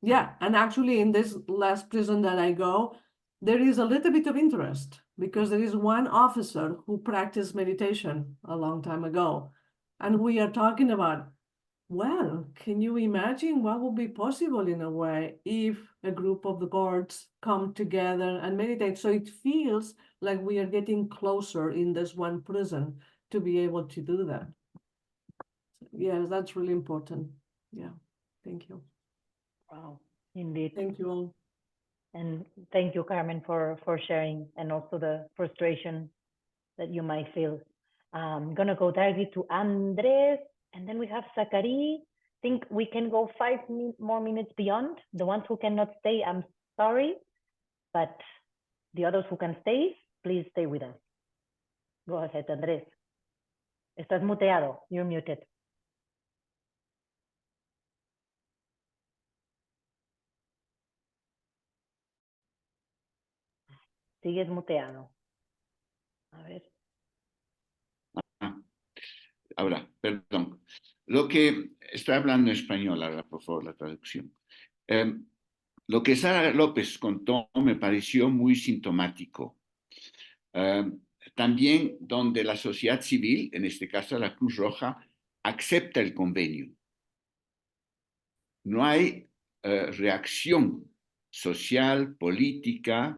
Yeah, and actually in this last prison that I go, there is a little bit of interest, because there is one officer who practiced meditation a long time ago. And we are talking about, well, can you imagine what would be possible in a way if a group of the guards come together and meditate? So it feels like we are getting closer in this one prison to be able to do that. Yes, that's really important. Yeah, thank you. Wow, indeed. Thank you all. And thank you, Carmen, for sharing, and also the frustration that you might feel. I'm gonna go directly to Andrés, and then we have Zachary. I think we can go 5 more minutes beyond. The ones who cannot stay, I'm sorry, but the others who can stay, please stay with us. Go ahead, Andrés. Estás muteado. You're muted. Sigues muteado. A ver. Ahora, perdón. Lo que estoy hablando en español, ahora por favor la traducción. Lo que Sara López contó me pareció muy sintomático. También donde la sociedad civil, en este caso la Cruz Roja, acepta el convenio. No hay reacción social, política,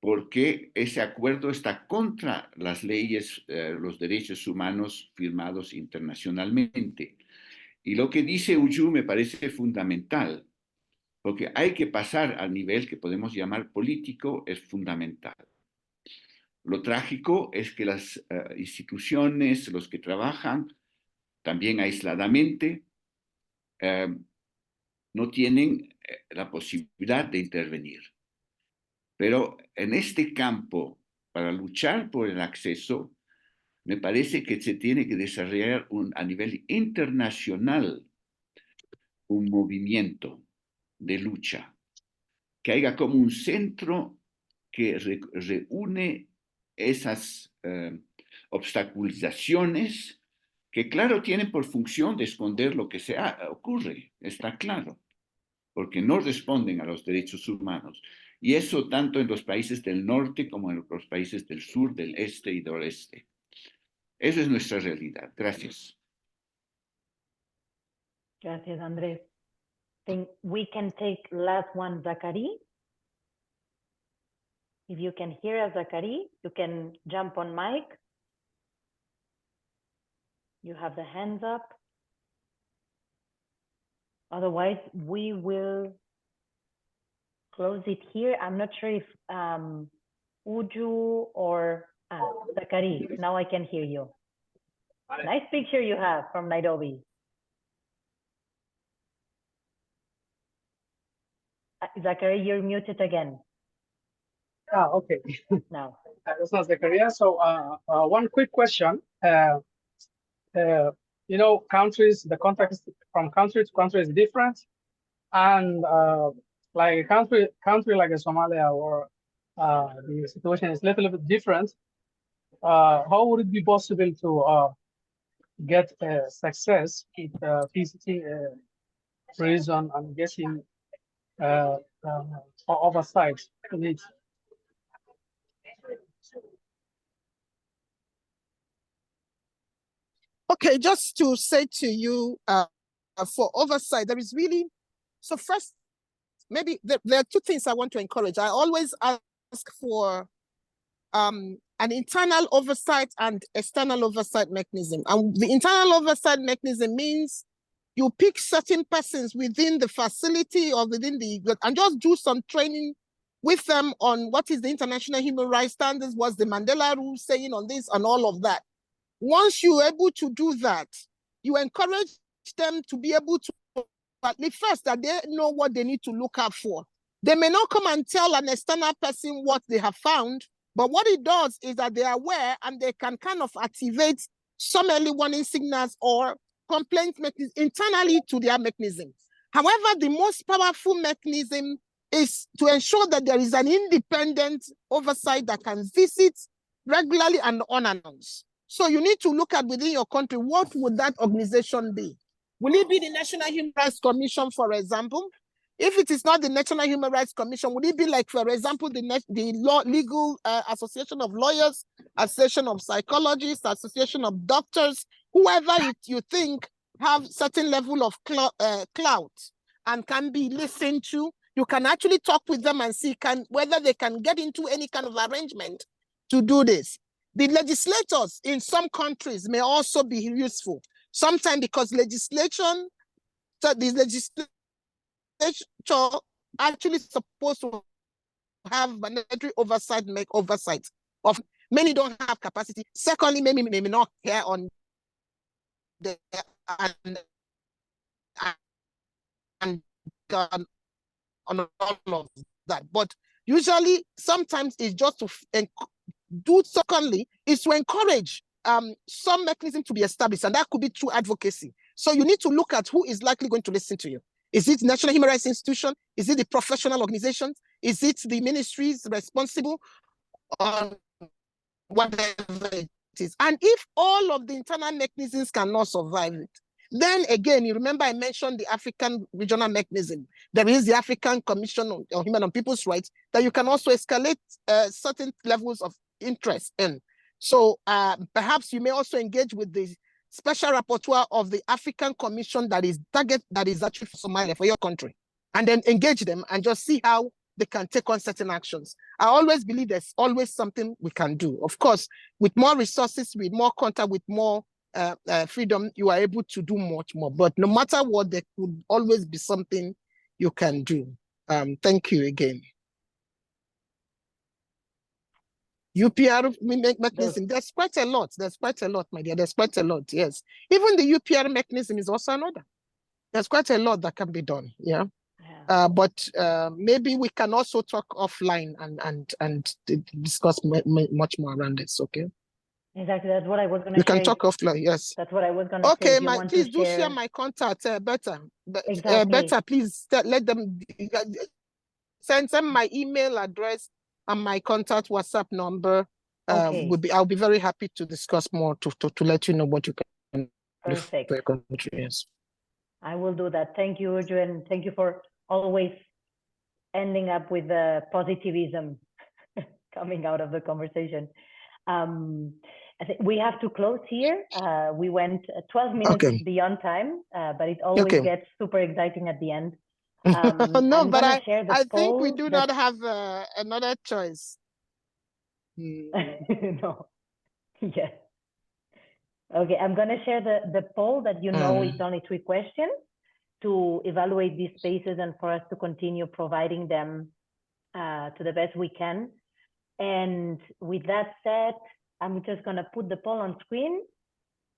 porque ese acuerdo está contra las leyes, los derechos humanos firmados internacionalmente. Y lo que dice Uyu me parece fundamental, porque hay que pasar al nivel que podemos llamar político, es fundamental. Lo trágico es que las instituciones, los que trabajan, también aisladamente, no tienen la posibilidad de intervenir. Pero en este campo, para luchar por el acceso, me parece que se tiene que desarrollar a nivel internacional un movimiento de lucha, que haya como un centro que reúne esas obstaculizaciones que, claro, tienen por función de esconder lo que ocurre, está claro, porque no responden a los derechos humanos. Y eso tanto en los países del norte como en los países del sur, del este y del oeste. Esa es nuestra realidad. Gracias. Gracias, Andrés. Think we can take last one, Zachary. If you can hear us, Zachary, you can jump on mic. You have the hands up. Otherwise, we will close it here. I'm not sure if Uju or Zachary, now I can hear you. Nice picture you have from Nairobi. Zachary, you're muted again. Okay. Now. That's not Zakaria. So one quick question. You know, countries, the context from country to country is different. And like a country like Somalia, or the situation is a little bit different. How would it be possible to get success with PCT reason and getting oversight in it? Okay, just to say to you, for oversight, there is really, so first, maybe there are two things I want to encourage. I always ask for an internal oversight and external oversight mechanism. And the internal oversight mechanism means you pick certain persons within the facility or within and just do some training with them on what is the international human rights standards, what's the Mandela Rule saying on this and all of that. Once you're able to do that, you encourage them to be able to, at least first, that they know what they need to look out for. They may not come and tell an external person what they have found, but what it does is that they are aware and they can kind of activate some early warning signals or complaint mechanisms internally to their mechanism. However, the most powerful mechanism is to ensure that there is an independent oversight that can visit regularly and unannounced. So you need to look at within your country, what would that organization be? Will it be the National Human Rights Commission, for example? If it is not the National Human Rights Commission, would it be like, for example, the Legal Association of Lawyers, Association of Psychologists, Association of Doctors, whoever you think have certain level of clout and can be listened to? You can actually talk with them and see whether they can get into any kind of arrangement to do this. The legislators in some countries may also be useful. Sometimes because legislation, so the legislature actually supposed to have mandatory oversight, of many don't have capacity. Secondly, many may not care on the on all of that. But usually, sometimes it's just to do. Secondly, is to encourage some mechanism to be established, and that could be through advocacy. So you need to look at who is likely going to listen to you. Is it National Human Rights Institution? Is it the professional organizations? Is it the ministries responsible on whatever it is? And if all of the internal mechanisms cannot survive it, then again, you remember I mentioned the African regional mechanism. There is the African Commission on Human and People's Rights that you can also escalate certain levels of interest in. So perhaps you may also engage with the special rapporteur of the African Commission that is actually for Somalia, for your country, and then engage them and just see how they can take on certain actions. I always believe there's always something we can do. Of course, with more resources, with more contact, with more freedom, you are able to do much more. But no matter what, there could always be something you can do. Thank you again. UPR mechanism, there's quite a lot. There's quite a lot, my dear. There's quite a lot, yes. Even the UPR mechanism is also another. There's quite a lot that can be done, yeah. But maybe we can also talk offline and discuss much more around this, okay? Exactly, that's what I was going to say. You can talk offline, yes. That's what I was going to say. Okay, please do share my contact, better. Exactly. Better, please let them send my email address and my contact WhatsApp number. Okay. I'll be very happy to discuss more to let you know what you can do for your country. Yes. I will do that. Thank you, Uju, and thank you for always ending up with the positivism coming out of the conversation. I think we have to close here. We went 12 minutes Okay. beyond time, but it always Okay. gets super exciting at the end. No, I'm but gonna share the I think we poll do that- not have another choice. No. Yes. Okay, I'm gonna share the poll that it's only 3 questions to evaluate these spaces and for us to continue providing them to the best we can. And with that said, I'm just gonna put the poll on screen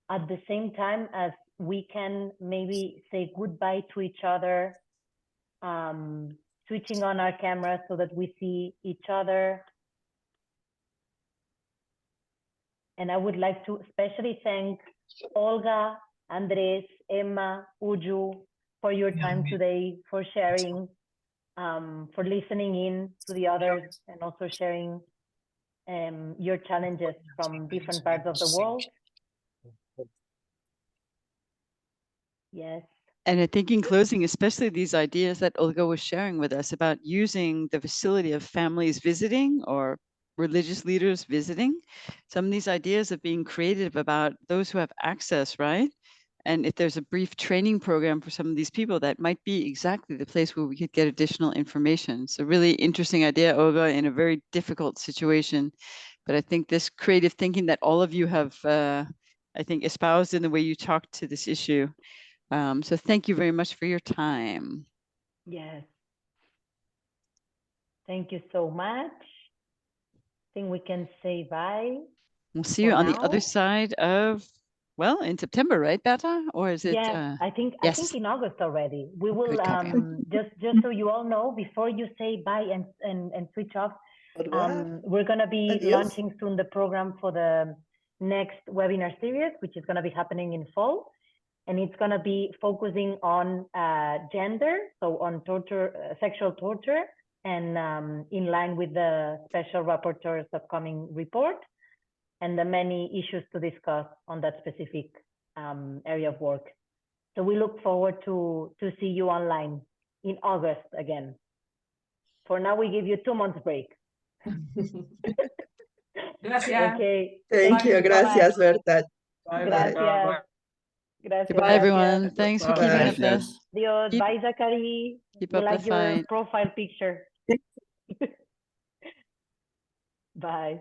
at the same time as we can maybe say goodbye to each other, switching on our cameras so that we see each other. And I would like to especially thank Olga, Andrés, Emma, Uju for your time today, for sharing, for listening in to the others, and also sharing your challenges from different parts of the world. Yes. And I think in closing, especially these ideas that Olga was sharing with us about using the facility of families visiting or religious leaders visiting, some of these ideas of being creative about those who have access, right? And if there's a brief training program for some of these people, that might be exactly the place where we could get additional information. So really interesting idea, Olga, in a very difficult situation. But I think this creative thinking that all of you have, I think, espoused in the way you talked to this issue. So thank you very much for your time. Yes. Thank you so much. I think we can say bye. We'll see you on the other side of, well, in September, right, Beta? Or is it? Yeah, I think in August already. We will copy. just so you all know, before you say bye and switch off, we're gonna be launching soon the program for the next webinar series, which is gonna be happening in fall. And it's going to be focusing on gender, so on torture, sexual torture, and in line with the special rapporteur's upcoming report and the many issues to discuss on that specific area of work. So we look forward to see you online in August again. For now, we give you 2 months break. Gracias. Okay. Thank you. Gracias, Berta. Gracias. Gracias. Goodbye, everyone. Thanks for keeping up the. Adios. Bye, Zachary. Keep We up the like your fight. profile picture. Bye.